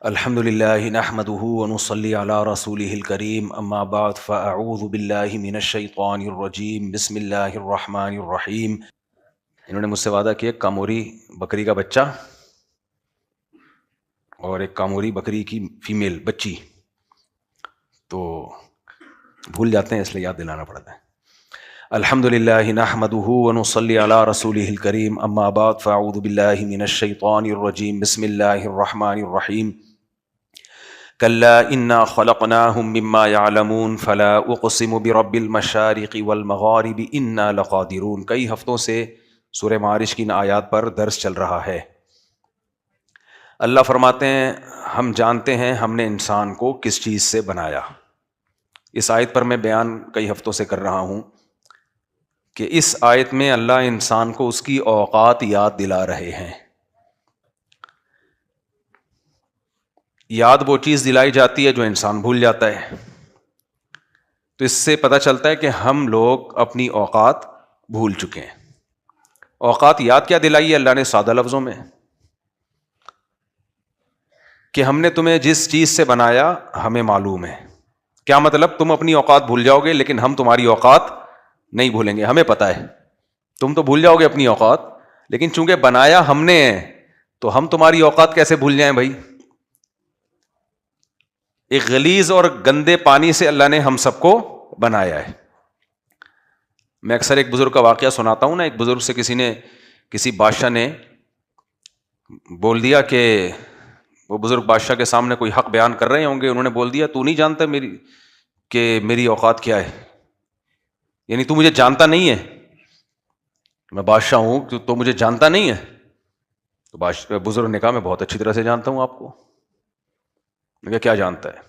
الحمد للہ نحمده ونصلی علی رسولہ الکریم اما بعد فاعوذ باللہ من الشیطان الرجیم بسم اللہ الرحمن الرحیم۔ انہوں نے مجھ سے وعدہ کیا ایک کاموری بکری کا بچہ اور ایک کاموری بکری کی فیمیل بچی، تو بھول جاتے ہیں اس لیے یاد دلانا پڑتا ہے۔ الحمد للہ نحمده ونصلی علی رسولہ الکریم اما بعد فاعوذ باللہ من الشیطان الرجیم بسم اللہ الرحمن الرحیم۔ کلا انا خلقناہم مما یعلمون فلا اقسم برب المشارق والمغارب انا لقادرون۔ کئی ہفتوں سے سورہ معارج کی ان آیات پر درس چل رہا ہے۔ اللہ فرماتے ہیں ہم جانتے ہیں ہم نے انسان کو کس چیز سے بنایا۔ اس آیت پر میں بیان کئی ہفتوں سے کر رہا ہوں کہ اس آیت میں اللہ انسان کو اس کی اوقات یاد دلا رہے ہیں۔ یاد وہ چیز دلائی جاتی ہے جو انسان بھول جاتا ہے، تو اس سے پتہ چلتا ہے کہ ہم لوگ اپنی اوقات بھول چکے ہیں۔ اوقات یاد کیا دلائی ہے اللہ نے؟ سادہ لفظوں میں کہ ہم نے تمہیں جس چیز سے بنایا ہمیں معلوم ہے۔ کیا مطلب؟ تم اپنی اوقات بھول جاؤ گے لیکن ہم تمہاری اوقات نہیں بھولیں گے، ہمیں پتہ ہے۔ تم تو بھول جاؤ گے اپنی اوقات، لیکن چونکہ بنایا ہم نے ہے تو ہم تمہاری اوقات کیسے بھول جائیں بھائی؟ ایک غلیظ اور گندے پانی سے اللہ نے ہم سب کو بنایا ہے۔ میں اکثر ایک بزرگ کا واقعہ سناتا ہوں نا۔ ایک بزرگ سے کسی بادشاہ نے بول دیا کہ وہ بزرگ بادشاہ کے سامنے کوئی حق بیان کر رہے ہوں گے، انہوں نے بول دیا تو نہیں جانتا میری اوقات کیا ہے، یعنی تو مجھے جانتا نہیں ہے، میں بادشاہ ہوں تو مجھے جانتا نہیں ہے۔ تو بزرگ نے کہا میں بہت اچھی طرح سے جانتا ہوں آپ کو۔ میں کہا کیا جانتا ہے؟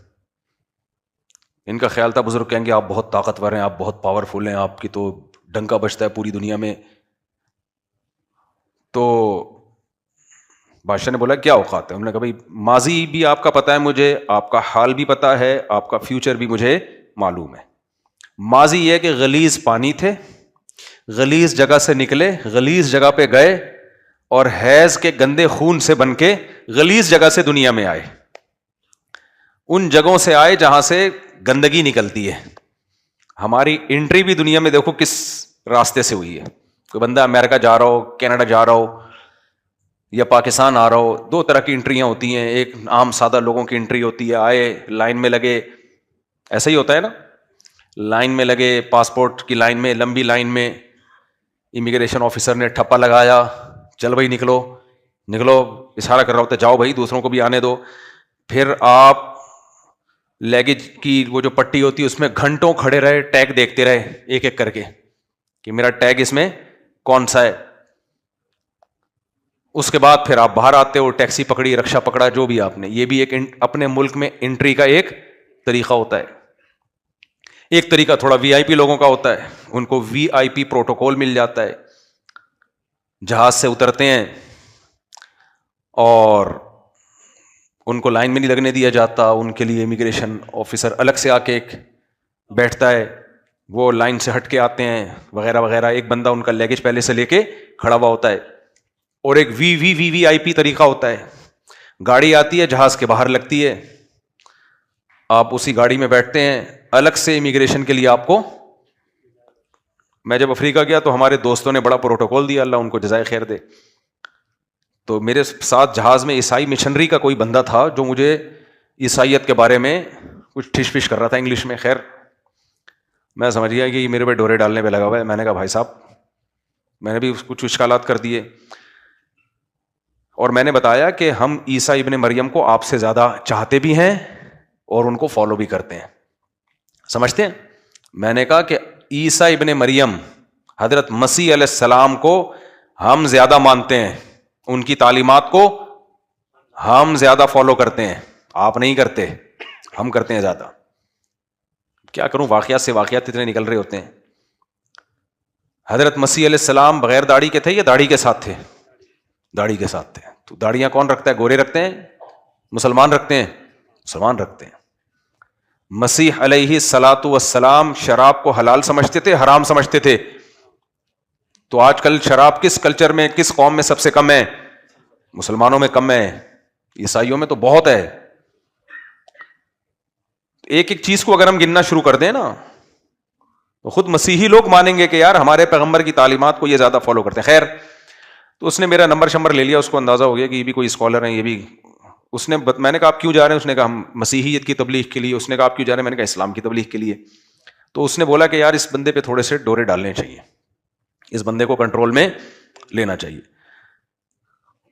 ان کا خیال تھا بزرگ کہیں گے آپ بہت طاقتور ہیں، آپ بہت پاورفل ہیں، آپ کی تو ڈنکا بجتا ہے پوری دنیا میں۔ تو بادشاہ نے بولا کیا اوقات ہے؟ انہوں نے کہا بھائی ماضی بھی آپ کا پتہ ہے مجھے، آپ کا حال بھی پتہ ہے، آپ کا فیوچر بھی مجھے معلوم ہے۔ ماضی یہ کہ غلیظ پانی تھے، غلیظ جگہ سے نکلے، غلیظ جگہ پہ گئے اور حیض کے گندے خون سے بن کے غلیظ جگہ سے دنیا میں آئے۔ ان جگہوں سے آئے جہاں سے گندگی نکلتی ہے۔ ہماری انٹری بھی دنیا میں دیکھو کس راستے سے ہوئی ہے۔ کوئی بندہ امریکہ جا رہا ہو، کینیڈا جا رہا ہو یا پاکستان آ رہا ہو، دو طرح کی انٹریاں ہوتی ہیں۔ ایک عام سادہ لوگوں کی انٹری ہوتی ہے، آئے لائن میں لگے، ایسا ہی ہوتا ہے نا، لائن میں لگے، پاسپورٹ کی لائن میں، لمبی لائن میں، امیگریشن آفیسر نے ٹھپا لگایا، چل بھائی نکلو نکلو، اشارہ کر رہا ہوتا ہے جاؤ بھائی دوسروں کو بھی آنے دو۔ پھر آپ لیگیج کی وہ جو پٹی ہوتی ہے اس میں گھنٹوں کھڑے رہے، ٹیگ دیکھتے رہے ایک ایک کر کے کہ میرا ٹیگ اس میں کون سا ہے۔ اس کے بعد پھر آپ باہر آتے ہو، ٹیکسی پکڑی، رکشا پکڑا، جو بھی آپ نے، یہ بھی ایک اپنے ملک میں انٹری کا ایک طریقہ ہوتا ہے۔ ایک طریقہ تھوڑا وی آئی پی لوگوں کا ہوتا ہے، ان کو وی آئی پی پروٹوکول مل جاتا ہے۔ جہاز سے اترتے ہیں اور ان کو لائن میں نہیں لگنے دیا جاتا، ان کے لیے امیگریشن آفیسر الگ سے آ کے ایک بیٹھتا ہے، وہ لائن سے ہٹ کے آتے ہیں وغیرہ وغیرہ۔ ایک بندہ ان کا لیگیج پہلے سے لے کے کھڑا ہوا ہوتا ہے۔ اور ایک وی آئی پی طریقہ ہوتا ہے، گاڑی آتی ہے جہاز کے باہر لگتی ہے، آپ اسی گاڑی میں بیٹھتے ہیں، الگ سے امیگریشن کے لیے آپ کو۔ میں جب افریقہ گیا تو ہمارے دوستوں نے بڑا پروٹوکول دیا، اللہ ان کو جزائے خیر دے۔ تو میرے ساتھ جہاز میں عیسائی مشنری کا کوئی بندہ تھا جو مجھے عیسائیت کے بارے میں کچھ ٹھش پش کر رہا تھا انگلش میں۔ خیر میں سمجھ گیا کہ یہ میرے پہ ڈورے ڈالنے پہ لگا ہوا ہے۔ میں نے کہا بھائی صاحب، میں نے بھی کچھ اشکالات کر دیے اور میں نے بتایا کہ ہم عیسیٰ ابن مریم کو آپ سے زیادہ چاہتے بھی ہیں اور ان کو فالو بھی کرتے ہیں، سمجھتے ہیں؟ میں نے کہا کہ عیسیٰ ابن مریم حضرت مسیح علیہ السلام کو ہم زیادہ مانتے ہیں، ان کی تعلیمات کو ہم زیادہ فالو کرتے ہیں، آپ نہیں کرتے، ہم کرتے ہیں زیادہ۔ کیا کروں، واقعات سے واقعات اتنے نکل رہے ہوتے ہیں۔ حضرت مسیح علیہ السلام بغیر داڑھی کے تھے یا داڑھی کے ساتھ تھے؟ داڑھی کے ساتھ تھے۔ تو داڑیاں کون رکھتا ہے؟ گورے رکھتے ہیں، مسلمان رکھتے ہیں، مسلمان رکھتے ہیں۔ مسیح علیہ الصلاۃ والسلام شراب کو حلال سمجھتے تھے، حرام سمجھتے تھے؟ تو آج کل شراب کس کلچر میں، کس قوم میں سب سے کم ہے؟ مسلمانوں میں کم ہے۔ عیسائیوں میں تو بہت ہے. ایک ایک چیز کو اگر ہم گننا شروع کر دیں نا تو خود مسیحی لوگ مانیں گے کہ یار ہمارے پیغمبر کی تعلیمات کو یہ زیادہ فالو کرتے ہیں. خیر, تو اس نے میرا نمبر شمبر لے لیا, اس کو اندازہ ہو گیا کہ یہ بھی کوئی اسکالر ہیں, یہ بھی. میں نے کہا آپ کیوں جا رہے ہیں؟ اس نے کہا ہم مسیحیت کی تبلیغ کے لیے. اس نے کہا آپ کیوں جا رہے ہیں؟ میں نے کہا اسلام کی تبلیغ کے لیے. تو اس نے بولا کہ یار اس بندے پہ تھوڑے سے ڈورے ڈالنے چاہیے, اس بندے کو کنٹرول میں لینا چاہیے.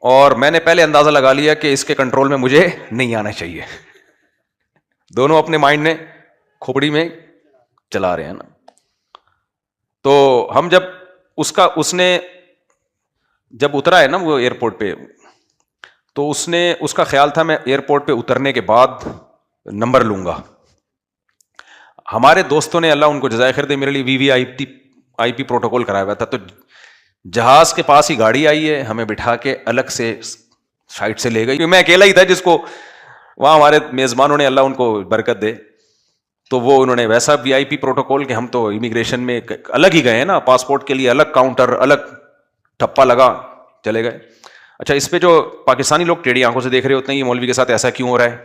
اور میں نے پہلے اندازہ لگا لیا کہ اس کے کنٹرول میں مجھے نہیں آنا چاہیے. دونوں اپنے مائنڈ نے کھوپڑی میں چلا رہے ہیں نا. تو ہم جب اس نے جب اترا ہے نا وہ ایئرپورٹ پہ, تو اس کا خیال تھا میں ایئرپورٹ پہ اترنے کے بعد نمبر لوں گا. ہمارے دوستوں نے, اللہ ان کو جزائے خیر دے, میرے لیے وی وی آئی پی پروٹوکول کرایا ہوا تھا. تو جہاز کے پاس ہی گاڑی آئی ہے, ہمیں بٹھا کے الگ سے سائٹ سے لے گئی. میں اکیلا ہی تھا جس کو وہاں ہمارے میزبانوں نے, اللہ ان کو برکت دے, تو وہ انہوں نے ویسا وی آئی پی پروٹوکول کہ ہم تو امیگریشن میں الگ ہی گئے ہیں نا, پاسپورٹ کے لیے الگ کاؤنٹر, الگ ٹھپا لگا, چلے گئے. اچھا, اس پہ جو پاکستانی لوگ ٹیڑھی آنکھوں سے دیکھ رہے ہوتے ہیں یہ مولوی کے ساتھ ایسا کیوں ہو رہا ہے,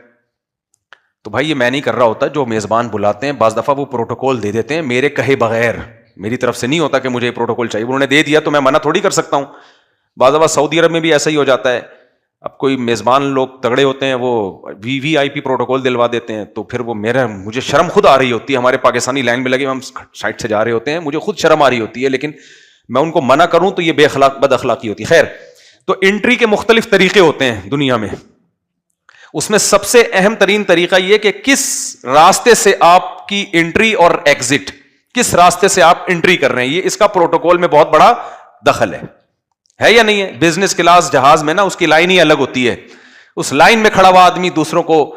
تو بھائی یہ میں نہیں کر رہا ہوتا, جو میزبان بلاتے ہیں بعض دفعہ وہ پروٹوکول دے دیتے ہیں میرے کہے بغیر, میری طرف سے نہیں ہوتا کہ مجھے پروٹوکول چاہیے, انہوں نے دے دیا تو میں منع تھوڑی کر سکتا ہوں. بعض دفعہ سعودی عرب میں بھی ایسا ہی ہو جاتا ہے, اب کوئی میزبان لوگ تگڑے ہوتے ہیں, وہ وی وی آئی پی پروٹوکول دلوا دیتے ہیں, تو پھر وہ مجھے شرم خود آ رہی ہوتی ہے. ہمارے پاکستانی لائن میں لگے ہم سائڈ سے جا رہے ہوتے ہیں, مجھے خود شرم آ رہی ہوتی ہے, لیکن میں ان کو منع کروں تو یہ بد اخلاقی ہوتی ہے. خیر, تو انٹری کے مختلف طریقے ہوتے ہیں دنیا میں, اس میں سب سے اہم ترین طریقہ یہ کہ کس راستے سے آپ کی انٹری اور ایگزٹ, کس راستے سے آپ انٹری کر رہے ہیں, یہ اس کا پروٹوکول میں بہت بڑا دخل ہے یا نہیں ہے. بزنس کلاس جہاز میں نا اس کی لائن ہی الگ ہوتی ہے, اس لائن میں کھڑا ہوا آدمی دوسروں کو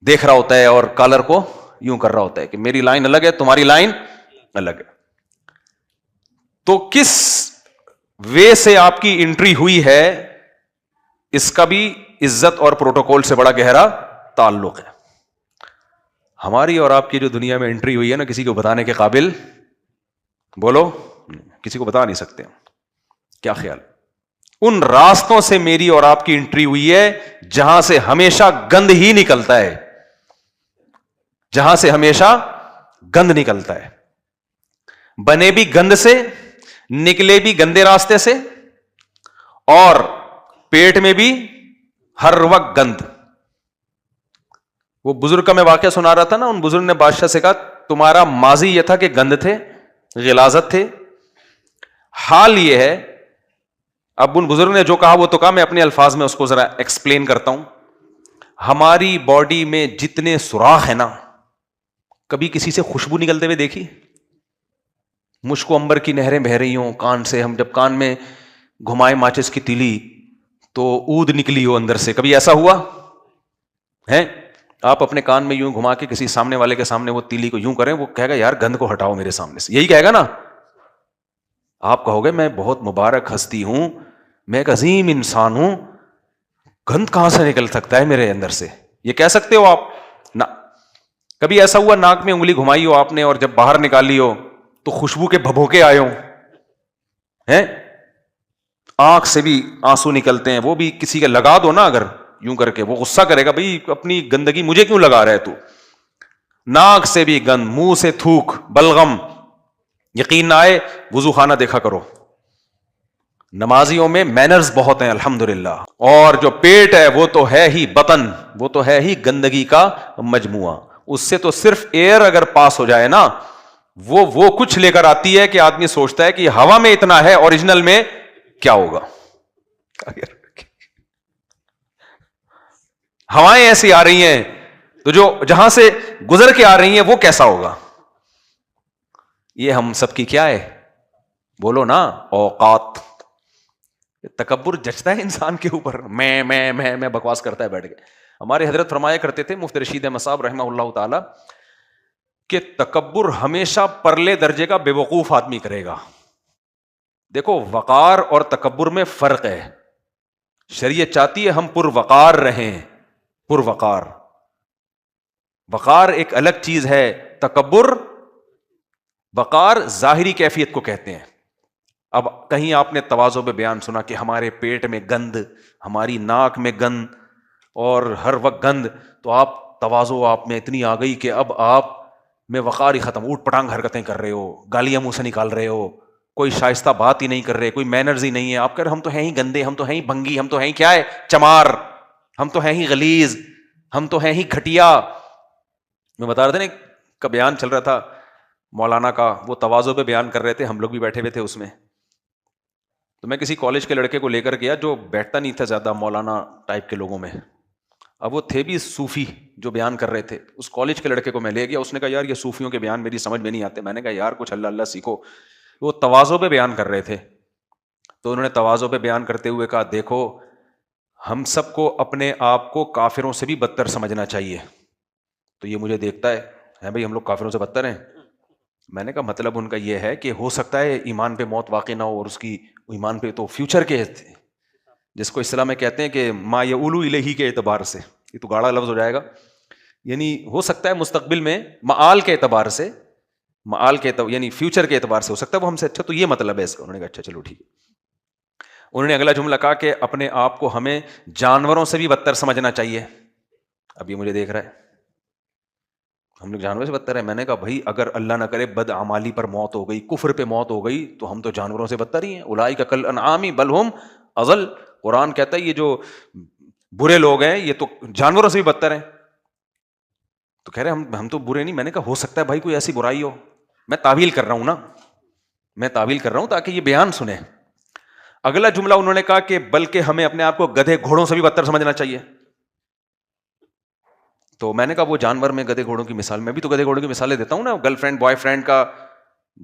دیکھ رہا ہوتا ہے اور کالر کو یوں کر رہا ہوتا ہے کہ میری لائن الگ ہے, تمہاری لائن الگ ہے. تو کس وے سے آپ کی انٹری ہوئی ہے اس کا بھی عزت اور پروٹوکول سے بڑا گہرا تعلق ہے. ہماری اور آپ کی جو دنیا میں انٹری ہوئی ہے نا, کسی کو بتانے کے قابل, بولو, کسی کو بتا نہیں سکتے. کیا خیال؟ ان راستوں سے میری اور آپ کی انٹری ہوئی ہے جہاں سے ہمیشہ گند ہی نکلتا ہے, جہاں سے ہمیشہ گند نکلتا ہے. بنے بھی گند سے, نکلے بھی گندے راستے سے, اور پیٹ میں بھی ہر وقت گند. وہ بزرگ کا میں واقعہ سنا رہا تھا نا, ان بزرگ نے بادشاہ سے کہا تمہارا ماضی یہ تھا کہ گند تھے, غلاظت تھے, حال یہ ہے. اب ان بزرگ نے جو کہا وہ تو کہا, میں اپنے الفاظ میں اس کو ذرا ایکسپلین کرتا ہوں. ہماری باڈی میں جتنے سوراخ ہیں نا, کبھی کسی سے خوشبو نکلتے ہوئے دیکھی؟ مشک و عنبر کی نہریں بہ رہی ہوں کان سے, ہم جب کان میں گھمائے ماچس کی تیلی تو اود نکلی ہو اندر سے, کبھی ایسا ہوا ہے؟ آپ اپنے کان میں یوں گھما کے کسی سامنے والے کے سامنے وہ تیلی کو یوں کریں, وہ کہے گا یار گند کو ہٹاؤ میرے سامنے سے, یہی کہے گا نا. آپ کہو گے میں بہت مبارک ہستی ہوں, میں ایک عظیم انسان ہوں, گند کہاں سے نکل سکتا ہے میرے اندر سے, یہ کہہ سکتے ہو آپ نا. کبھی ایسا ہوا ناک میں انگلی گھمائی ہو آپ نے اور جب باہر نکالی ہو تو خوشبو کے بھبوکے آئے ہوں ہیں؟ آنکھ سے بھی آنسو نکلتے ہیں, وہ بھی کسی کا لگا دو نا اگر یوں کر کے, وہ غصہ کرے گا بھئی اپنی گندگی مجھے کیوں لگا رہا ہے تو. ناک سے بھی گند, منہ سے تھوک, بلغم. یقین نہ آئے وضو خانہ دیکھا کرو, نمازیوں میں مینرز بہت ہیں الحمدللہ. اور جو پیٹ ہے وہ تو ہے ہی بطن, وہ تو ہے ہی گندگی کا مجموعہ. اس سے تو صرف ایئر اگر پاس ہو جائے نا, وہ کچھ لے کر آتی ہے کہ آدمی سوچتا ہے کہ ہوا میں اتنا ہے, اوریجنل میں کیا ہوگا. ہوائیں ایسی آ رہی ہیں تو جو جہاں سے گزر کے آ رہی ہیں وہ کیسا ہوگا. یہ ہم سب کی کیا ہے, بولو نا, اوقات. تکبر جچتا ہے انسان کے اوپر, میں بکواس کرتا ہے بیٹھ کے. ہمارے حضرت فرمایا کرتے تھے مفتی رشید احمد صاحب رحمہ اللہ تعالی کہ تکبر ہمیشہ پرلے درجے کا بے وقوف آدمی کرے گا. دیکھو وقار اور تکبر میں فرق ہے. شریعت چاہتی ہے ہم پروقار رہیں, پروقار. وقار ایک الگ چیز ہے, تکبر, وقار ظاہری کیفیت کو کہتے ہیں. اب کہیں آپ نے تواضع پہ بیان سنا کہ ہمارے پیٹ میں گند, ہماری ناک میں گند, اور ہر وقت گند، تو آپ تواضع آپ میں اتنی آ گئی کہ اب آپ میں وقار ہی ختم، اوٹ پٹانگ حرکتیں کر رہے ہو، گالیاں منہ سے نکال رہے ہو، کوئی شائستہ بات ہی نہیں کر رہے، کوئی مینرز ہی نہیں ہے. آپ کہہ رہے ہم تو ہیں ہی گندے، ہم تو ہیں ہی بھنگی، ہم تو ہیں ہی کیا ہے چمار، ہم تو ہیں ہی غلیظ، ہم تو ہیں ہی گھٹیا. میں بتا رہا تھا نا کا بیان چل رہا تھا مولانا کا، وہ تواضع پہ بیان کر رہے تھے، ہم لوگ بھی بیٹھے ہوئے تھے اس میں. تو میں کسی کالج کے لڑکے کو لے کر گیا جو بیٹھتا نہیں تھا زیادہ مولانا ٹائپ کے لوگوں میں. اب وہ تھے بھی صوفی جو بیان کر رہے تھے. اس کالج کے لڑکے کو میں لے گیا، اس نے کہا یار یہ صوفیوں کے بیان میری سمجھ میں نہیں آتے. میں نے کہا یار کچھ اللہ اللہ سیکھو. وہ تواضع پہ بیان کر رہے تھے، تو انہوں نے تواضع پہ بیان کرتے ہوئے کہا دیکھو ہم سب کو اپنے آپ کو کافروں سے بھی بدتر سمجھنا چاہیے. تو یہ مجھے دیکھتا ہے بھائی ہم لوگ کافروں سے بدتر ہیں. میں نے کہا مطلب ان کا یہ ہے کہ ہو سکتا ہے ایمان پہ موت واقع نہ ہو، اور اس کی ایمان پہ تو فیوچر کے جس کو اصطلاح میں کہتے ہیں کہ ما یعولو الیہ کے اعتبار سے، یہ تو گاڑا لفظ ہو جائے گا، یعنی ہو سکتا ہے مستقبل میں معال کے اعتبار سے، یعنی فیوچر کے اعتبار سے ہو سکتا ہے وہ ہم سے اچھا. تو یہ مطلب ہے اس کا. انہوں نے کہا اچھا چلو ٹھیک ہے. انہوں نے اگلا جملہ کہا کہ اپنے آپ کو ہمیں جانوروں سے بھی بدتر سمجھنا چاہیے. اب یہ مجھے دیکھ رہا ہے ہم لوگ جانوروں سے بدتر ہیں. میں نے کہا بھائی اگر اللہ نہ کرے بد اعمالی پر موت ہو گئی، کفر پہ موت ہو گئی، تو ہم تو جانوروں سے بدتر ہی ہیں. اولئک کالانعام بل ھم اضل. قرآن کہتا ہے یہ جو برے لوگ ہیں یہ تو جانوروں سے بھی بدتر ہیں. تو کہہ رہے ہم تو برے نہیں. میں نے کہا ہو سکتا ہے بھائی کوئی ایسی برائی ہو، میں تعویل کر رہا ہوں نا، میں تعویل کر رہا ہوں تاکہ یہ بیان سنیں. اگلا جملہ انہوں نے کہا کہ بلکہ ہمیں اپنے آپ کو گدھے گھوڑوں سے بھی بدتر سمجھنا چاہیے. تو میں نے کہا وہ جانور میں گدھے گھوڑوں کی مثال، میں بھی تو گدھے گھوڑوں کی مثالیں دیتا ہوں نا. گرل فرینڈ بوائے فرینڈ کا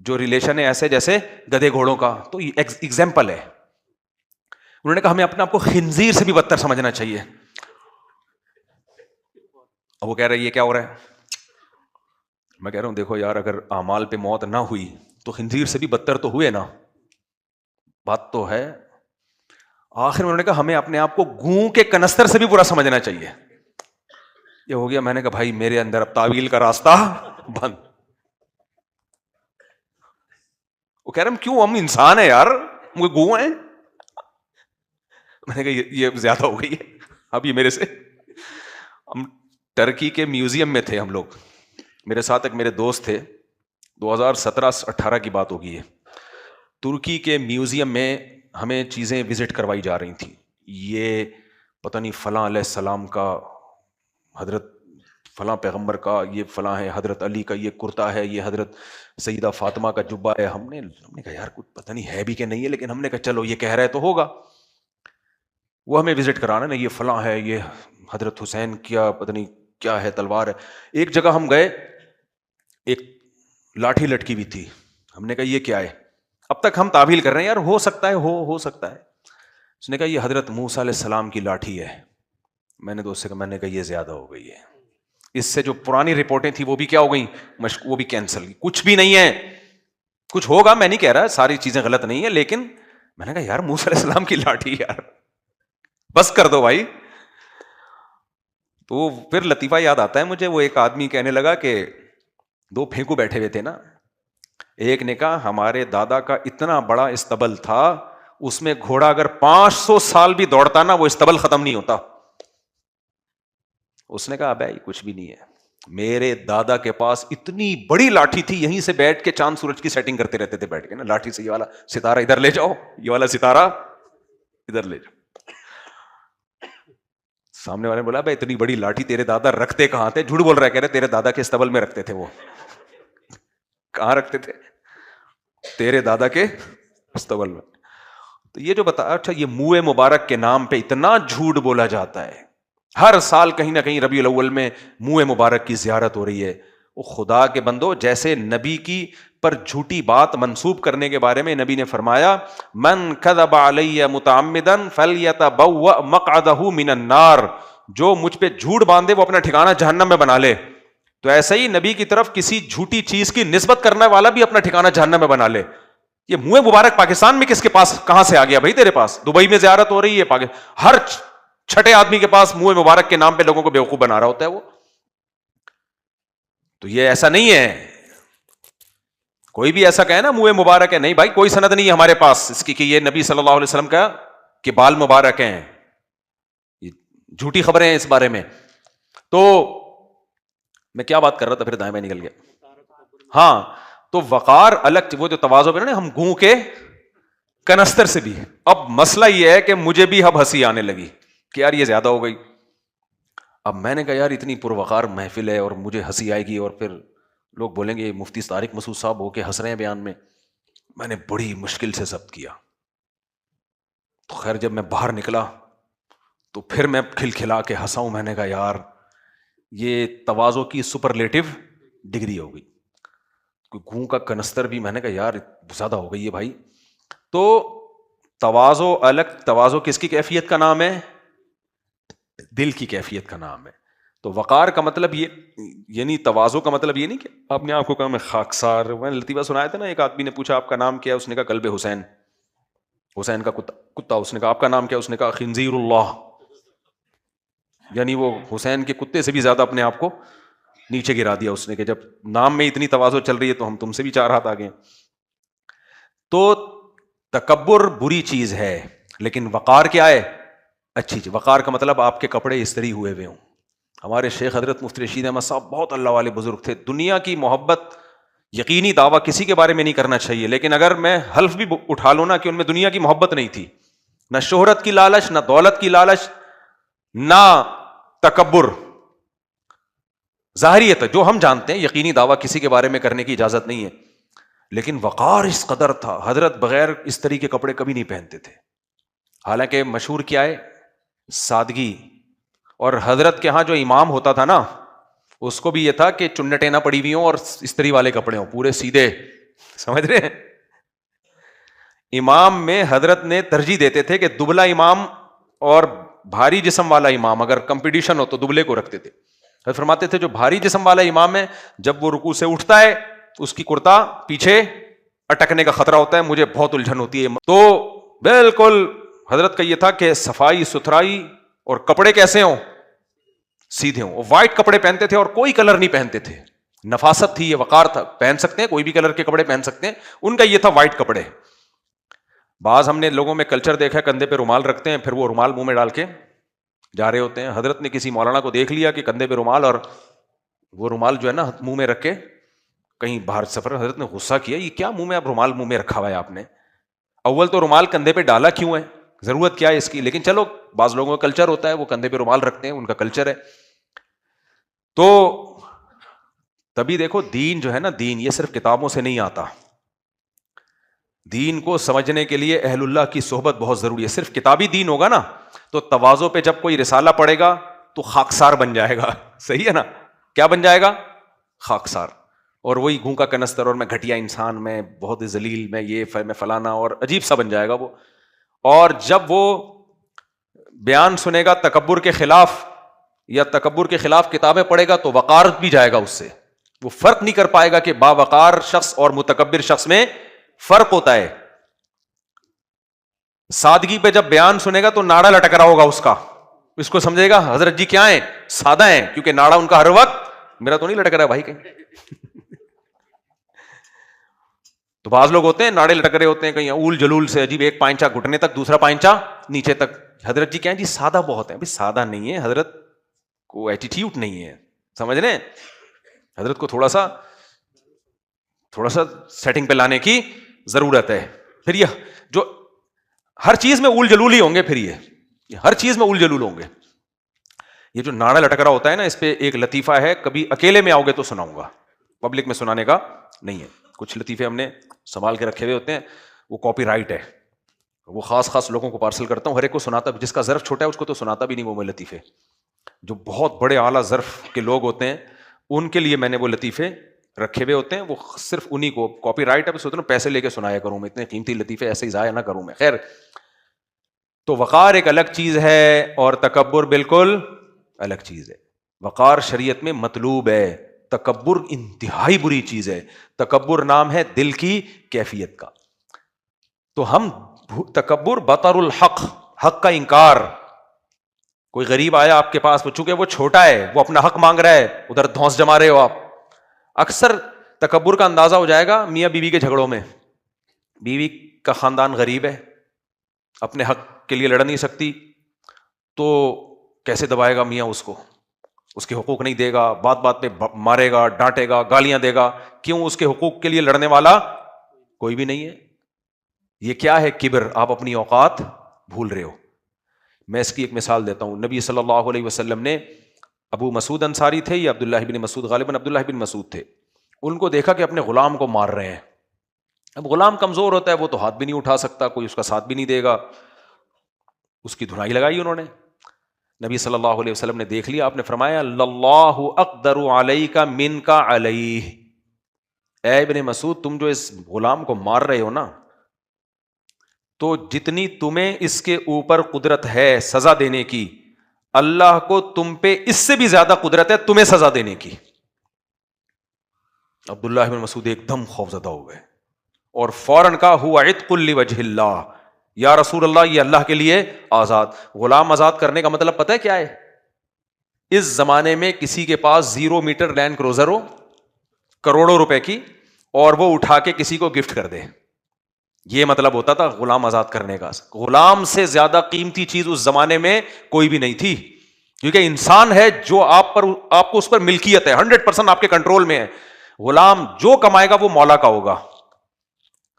جو ریلیشن ہے ایسے جیسے گدھے گھوڑوں کا، تو یہ ایگزامپل ہے. انہوں نے کہا ہمیں اپنے آپ کو خنزیر سے بھی بدتر سمجھنا چاہیے. اب وہ کہہ رہے یہ کیا ہو رہا ہے؟ میں کہہ رہا ہوں دیکھو یار اگر اعمال پہ موت نہ ہوئی تو خنزیر سے بھی بدتر تو ہوئے نا، بات تو ہے. آخر میں انہوں نے کہا ہمیں اپنے آپ کو گوں کے کنستر سے بھی برا سمجھنا چاہیے. یہ ہو گیا. میں نے کہا بھائی میرے اندر اب تعویل کا راستہ بند. وہ کہہ رہے ہم کیوں، ہم انسان ہیں یار، ہم کوئی گوں ہیں. میں نے کہا یہ زیادہ ہو گئی ہے اب یہ میرے سے. ہم ٹرکی کے میوزیم میں تھے ہم لوگ، میرے ساتھ ایک میرے دوست تھے، 2017-18 کی بات ہوگی ہے. ترکی کے میوزیم میں ہمیں چیزیں وزٹ کروائی جا رہی تھیں. یہ پتہ نہیں فلاں علیہ السلام کا، حضرت فلاں پیغمبر کا، یہ فلاں ہے حضرت علی کا یہ کرتا ہے، یہ حضرت سیدہ فاطمہ کا جبہ ہے. ہم نے کہا یار کچھ پتہ نہیں ہے بھی کہ نہیں ہے، لیکن ہم نے کہا چلو یہ کہہ رہے تو ہوگا. وہ ہمیں وزٹ کرانا نا، یہ فلاں ہے، یہ حضرت حسین کیا پتہ نہیں کیا ہے تلوار ہے. ایک جگہ ہم گئے، ایک لاٹھی لٹکی ہوئی تھی. ہم نے کہا یہ کیا ہے؟ اب تک ہم تعویل کر رہے ہیں یار ہو سکتا ہے، ہو سکتا ہے. اس نے کہا یہ حضرت موسیٰ علیہ السلام کی لاٹھی ہے. میں نے تو اس سے کہا، میں نے کہا یہ زیادہ ہو گئی ہے. اس سے جو پرانی رپورٹیں تھیں وہ بھی کیا ہو گئیں، وہ بھی کینسل. کچھ بھی نہیں ہے، کچھ ہوگا، میں نہیں کہہ رہا ساری چیزیں غلط نہیں ہیں، لیکن میں نے کہا یار موسیٰ علیہ السلام کی لاٹھی یار بس کر دو بھائی. تو پھر لطیفہ یاد آتا ہے مجھے. وہ ایک آدمی کہنے لگا کہ دو پھینکو بیٹھے ہوئے تھے نا، ایک نے کہا ہمارے دادا کا اتنا بڑا استبل تھا، اس میں گھوڑا اگر 500 سال بھی دوڑتا نا وہ استبل ختم نہیں ہوتا. اس نے کہا ابے کچھ بھی نہیں ہے، میرے دادا کے پاس اتنی بڑی لاٹھی تھی، یہیں سے بیٹھ کے چاند سورج کی سیٹنگ کرتے رہتے تھے بیٹھ کے نا لاٹھی سے. یہ والا ستارہ ادھر لے جاؤ، یہ والا ستارہ ادھر لے جاؤ. سامنے والے نے بولا بھائی اتنی بڑی لاٹھی تیرے دادا رکھتے کہاں تھے؟ جھوٹ بول رہا ہے. کہہ رہے تیرے دادا کے استبل میں رکھتے تھے. وہ کہاں رکھتے تھے؟ تیرے دادا کے استبل میں. تو یہ جو بتا، اچھا یہ منہ مبارک کے نام پہ اتنا جھوٹ بولا جاتا ہے. ہر سال کہیں نہ کہیں ربیع الاول میں منہ مبارک کی زیارت ہو رہی ہے. وہ خدا کے بندو، جیسے نبی کی پر جھوٹی بات منسوب کرنے کے بارے میں نبی نے فرمایا من کذب علی متعمدا فلیتبوأ مقعدہ من النار، جو مجھ پہ جھوٹ باندھے وہ اپنا ٹھکانہ جہنم میں بنا لے. تو ایسے ہی نبی کی طرف کسی جھوٹی چیز کی نسبت کرنے والا بھی اپنا ٹھکانہ جہنم میں بنا لے. یہ منہ مبارک پاکستان میں کس کے پاس کہاں سے آ گیا بھائی؟ تیرے پاس دبئی میں زیارت ہو رہی ہے، ہر چھٹے آدمی کے پاس منہ مبارک کے نام پہ لوگوں کو بیوقوف بنا رہا ہوتا ہے وہ. تو یہ ایسا نہیں ہے کوئی بھی ایسا کہے نا منہ مبارک ہے، نہیں بھائی کوئی سند نہیں ہے ہمارے پاس اس کی کہ یہ نبی صلی اللہ علیہ وسلم کا کہ بال مبارک ہیں. جھوٹی خبریں ہیں اس بارے میں. تو میں کیا بات کر رہا تھا, پھر دائیں میں نکل گیا. ہاں, تو وقار الگ, وہ جو تواضع نا ہم گوں کے کنستر سے بھی. اب مسئلہ یہ ہے کہ مجھے بھی اب ہنسی آنے لگی کہ یار یہ زیادہ ہو گئی. اب میں نے کہا یار اتنی پروقار محفل ہے اور مجھے ہنسی آئے گی اور پھر لوگ بولیں گے مفتی طارق مسعود صاحب ہو کے ہنس رہے ہیں بیان میں. میں نے بڑی مشکل سے ضبط کیا. تو خیر جب میں باہر نکلا تو پھر میں کھلکھلا کے ہنسا ہوں. میں نے کہا یار یہ تواضع کی سپرلیٹو ڈگری ہو گئی. گوں کا کنستر بھی, میں نے کہا یار زیادہ ہو گئی ہے بھائی. تو تواضع الگ, تواضع کس کی کیفیت کا نام ہے؟ دل کی کیفیت کا نام ہے. تو وقار کا مطلب یہ, یعنی تواضع کا مطلب یہ نہیں کہ آپ نے آپ کو کہا میں خاکسار. میں نے لطیفہ سنایا تھا نا, ایک آدمی نے پوچھا آپ کا نام کیا, اس نے کہا کلب حسین, حسین کا کتا. اس نے کہا آپ کا نام کیا, اس نے کہا خنزیر اللہ. یعنی وہ حسین کے کتے سے بھی زیادہ اپنے آپ کو نیچے گرا دیا اس نے, کہ جب نام میں اتنی تواضع چل رہی ہے تو ہم تم سے بھی 4 ہاتھ آگے. تو تکبر بری چیز ہے, لیکن وقار کیا ہے؟ اچھی چیز. وقار کا مطلب آپ کے کپڑے استری ہوئے ہوئے ہوں. ہمارے شیخ حضرت مفتی رشید احمد صاحب بہت اللہ والے بزرگ تھے. دنیا کی محبت, یقینی دعویٰ کسی کے بارے میں نہیں کرنا چاہیے, لیکن اگر میں حلف بھی اٹھا لوں نا کہ ان میں دنیا کی محبت نہیں تھی, نہ شہرت کی لالچ, نہ دولت کی لالچ, نہ تکبر. ظاہریت جو ہم جانتے ہیں, یقینی دعویٰ کسی کے بارے میں کرنے کی اجازت نہیں ہے, لیکن وقار اس قدر تھا. حضرت بغیر استری کے کپڑے کبھی نہیں پہنتے تھے. حالانکہ مشہور کیا ہے؟ سادگی. اور حضرت کے ہاں جو امام ہوتا تھا نا, اس کو بھی یہ تھا کہ چنٹیں نہ پڑی ہوئی ہوں اور استری والے کپڑے ہوں, پورے سیدھے. سمجھ رہے ہیں؟ امام میں حضرت نے ترجیح دیتے تھے کہ دبلا امام اور بھاری جسم والا امام, اگر کمپٹیشن ہو تو دبلے کو رکھتے تھے. حضرت فرماتے تھے جو بھاری جسم والا امام ہے, جب وہ رکوع سے اٹھتا ہے اس کی کرتا پیچھے اٹکنے کا خطرہ ہوتا ہے, مجھے بہت الجھن ہوتی ہے. تو بالکل حضرت کا یہ تھا کہ صفائی ستھرائی اور کپڑے کیسے ہوں؟ سیدھے ہوں. وائٹ کپڑے پہنتے تھے اور کوئی کلر نہیں پہنتے تھے. نفاست تھی, یہ وقار تھا. پہن سکتے ہیں کوئی بھی کلر کے کپڑے پہن سکتے ہیں, ان کا یہ تھا وائٹ کپڑے. بعض ہم نے لوگوں میں کلچر دیکھا ہے کندھے پہ رومال رکھتے ہیں, پھر وہ رومال منہ میں ڈال کے جا رہے ہوتے ہیں. حضرت نے کسی مولانا کو دیکھ لیا کہ کندھے پہ رومال, اور وہ رومال جو ہے نا منہ میں رکھ کے کہیں باہر سفر. حضرت نے غصہ کیا, یہ کیا منہ میں اب رومال منہ میں رکھا ہوا ہے آپ نے؟ اول تو رومال کندھے پہ ڈالا کیوں ہے, ضرورت کیا ہے اس کی؟ لیکن چلو بعض لوگوں کا کلچر ہوتا ہے, وہ کندھے پہ رومال رکھتے ہیں, ان کا کلچر ہے. تو تبھی دیکھو دین جو ہے نا, دین یہ صرف کتابوں سے نہیں آتا. دین کو سمجھنے کے لیے اہل اللہ کی صحبت بہت ضروری ہے. صرف کتابی دین ہوگا نا تو تواضع پہ جب کوئی رسالہ پڑھے گا تو خاکسار بن جائے گا. صحیح ہے نا؟ کیا بن جائے گا؟ خاکسار. اور وہی گھوں کا کنستر, اور میں گھٹیا انسان, میں بہت ذلیل, میں یہ میں فلانا, اور عجیب سا بن جائے گا وہ. اور جب وہ بیان سنے گا تکبر کے خلاف یا تکبر کے خلاف کتابیں پڑھے گا تو وقار بھی جائے گا اس سے. وہ فرق نہیں کر پائے گا کہ باوقار شخص اور متکبر شخص میں فرق ہوتا ہے. سادگی پہ جب بیان سنے گا تو ناڑا لٹک رہا ہوگا اس کا, اس کو سمجھے گا حضرت جی کیا ہیں, سادہ ہیں, کیونکہ ناڑا ان کا ہر وقت, میرا تو نہیں لٹک رہا بھائی کہیں. تو بعض لوگ ہوتے ہیں ناڑے لٹک رہے ہوتے ہیں کہیں اول جلول سے, عجیب, ایک پائنچا گھٹنے تک, دوسرا پائنچا نیچے تک. حضرت جی کیا ہیں جی سادہ بہت ہیں. سادہ نہیں ہے, حضرت کو ایٹیٹیوڈ نہیں ہے, سمجھ رہے ہیں؟ حضرت کو تھوڑا سا سیٹنگ پہ لانے کی ضرورت ہے. پھر یہ جو ہر چیز میں اول جلول ہی ہوں گے, پھر یہ ہر چیز میں اول جلول ہوں گے. یہ جو ناڑا لٹک رہا ہوتا ہے نا, اس پہ ایک لطیفہ ہے, کبھی اکیلے میں آؤ گے تو سناؤں گا, پبلک میں سنانے کا نہیں ہے. کچھ لطیفے ہم نے سنبھال کے رکھے ہوئے ہوتے ہیں, وہ کاپی رائٹ ہے, وہ خاص لوگوں کو پارسل کرتا ہوں, ہر ایک کو سناتا, جس کا ظرف چھوٹا ہے اس کو تو سناتا بھی نہیں. وہ میں لطیفے جو بہت بڑے اعلیٰ ظرف کے لوگ ہوتے ہیں ان کے لیے میں نے وہ لطیفے رکھے ہوئے ہوتے ہیں, وہ صرف انہی کو کاپی رائٹ ہے. سوچتا ہوں پیسے لے کے سنایا کروں میں, اتنے قیمتی لطیفے ایسے ہی ضائع نہ کروں میں. خیر, تو وقار ایک الگ چیز ہے اور تکبر بالکل الگ چیز ہے. وقار شریعت میں مطلوب ہے, تکبر انتہائی بری چیز ہے. تکبر نام ہے دل کی کیفیت کا. تو ہم تکبر بطر الحق, حق کا انکار. کوئی غریب آیا آپ کے پاس, چونکہ وہ چھوٹا ہے, وہ اپنا حق مانگ رہا ہے, ادھر دھونس جما رہے ہو آپ. اکثر تکبر کا اندازہ ہو جائے گا میاں بیوی کے جھگڑوں میں. بیوی کا خاندان غریب ہے, اپنے حق کے لیے لڑ نہیں سکتی, تو کیسے دبائے گا میاں اس کو، اس کے حقوق نہیں دے گا، بات بات پہ مارے گا، ڈانٹے گا، گالیاں دے گا. کیوں؟ اس کے حقوق کے لیے لڑنے والا کوئی بھی نہیں ہے. یہ کیا ہے؟ کبر. آپ اپنی اوقات بھول رہے ہو. میں اس کی ایک مثال دیتا ہوں. نبی صلی اللہ علیہ وسلم نے، ابو مسعود انصاری تھے یا عبداللہ بن مسعود، غالباً عبداللہ بن مسعود تھے، ان کو دیکھا کہ اپنے غلام کو مار رہے ہیں. اب غلام کمزور ہوتا ہے، وہ تو ہاتھ بھی نہیں اٹھا سکتا، کوئی اس کا ساتھ بھی نہیں دے گا. اس کی دھنائی لگائی انہوں نے. نبی صلی اللہ علیہ وسلم نے دیکھ لیا، آپ نے فرمایا اللہ اقدر علیک منک علیہ. اے ابن مسعود، تم جو اس غلام کو مار رہے ہو نا، تو جتنی تمہیں اس کے اوپر قدرت ہے سزا دینے کی، اللہ کو تم پہ اس سے بھی زیادہ قدرت ہے تمہیں سزا دینے کی. عبداللہ بن مسعود ایک دم خوفزدہ ہو گئے اور فوراً کہا ہوا عتق لوجہ اللہ، یا رسول اللہ یہ اللہ کے لیے آزاد. غلام آزاد کرنے کا مطلب پتہ ہے کیا ہے؟ اس زمانے میں کسی کے پاس 0 میٹر لینڈ کروزر ہو کروڑوں روپے کی، اور وہ اٹھا کے کسی کو گفٹ کر دے، یہ مطلب ہوتا تھا غلام آزاد کرنے کا. غلام سے زیادہ قیمتی چیز اس زمانے میں کوئی بھی نہیں تھی، کیونکہ انسان ہے جو آپ کو اس پر ملکیت ہے، 100% آپ کے کنٹرول میں ہے. غلام جو کمائے گا وہ مولا کا ہوگا.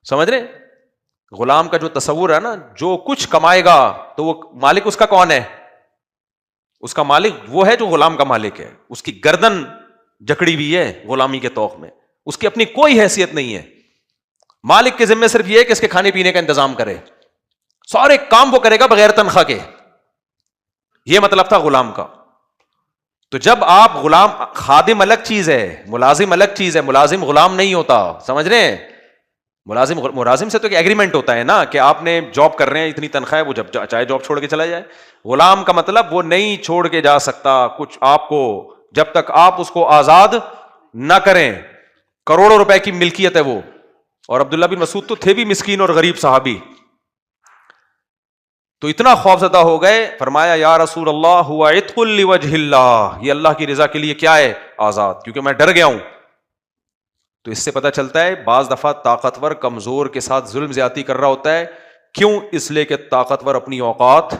سمجھ رہے؟ غلام کا جو تصور ہے نا، جو کچھ کمائے گا تو وہ مالک اس کا کون ہے؟ اس کا مالک وہ ہے جو غلام کا مالک ہے. اس کی گردن جکڑی ہوئی ہے غلامی کے طوق میں، اس کی اپنی کوئی حیثیت نہیں ہے. مالک کے ذمہ صرف یہ ہے کہ اس کے کھانے پینے کا انتظام کرے، سارے کام وہ کرے گا بغیر تنخواہ کے. یہ مطلب تھا غلام کا. تو جب آپ غلام، خادم الگ چیز ہے، ملازم الگ چیز ہے. ملازم غلام نہیں ہوتا، سمجھ رہے ہیں؟ ملازم سے تو ایک ایگریمنٹ ہوتا ہے نا کہ آپ نے جاب کر رہے ہیں، اتنی تنخواہ ہے، وہ جب چاہے جاب چھوڑ کے چلا جائے. غلام کا مطلب وہ نہیں چھوڑ کے جا سکتا کچھ آپ کو جب تک آپ اس کو آزاد نہ کریں. کروڑوں روپے کی ملکیت ہے وہ. اور عبداللہ بن مسعود تو تھے بھی مسکین اور غریب صحابی. تو اتنا خوفزدہ ہو گئے، فرمایا یا رسول اللہ ہوا عتق لوجہ اللہ، یہ اللہ کی رضا کے لیے کیا ہے؟ آزاد. کیونکہ میں ڈر گیا ہوں. تو اس سے پتہ چلتا ہے بعض دفعہ طاقتور کمزور کے ساتھ ظلم زیادتی کر رہا ہوتا ہے. کیوں؟ اس لیے کہ طاقتور اپنی اوقات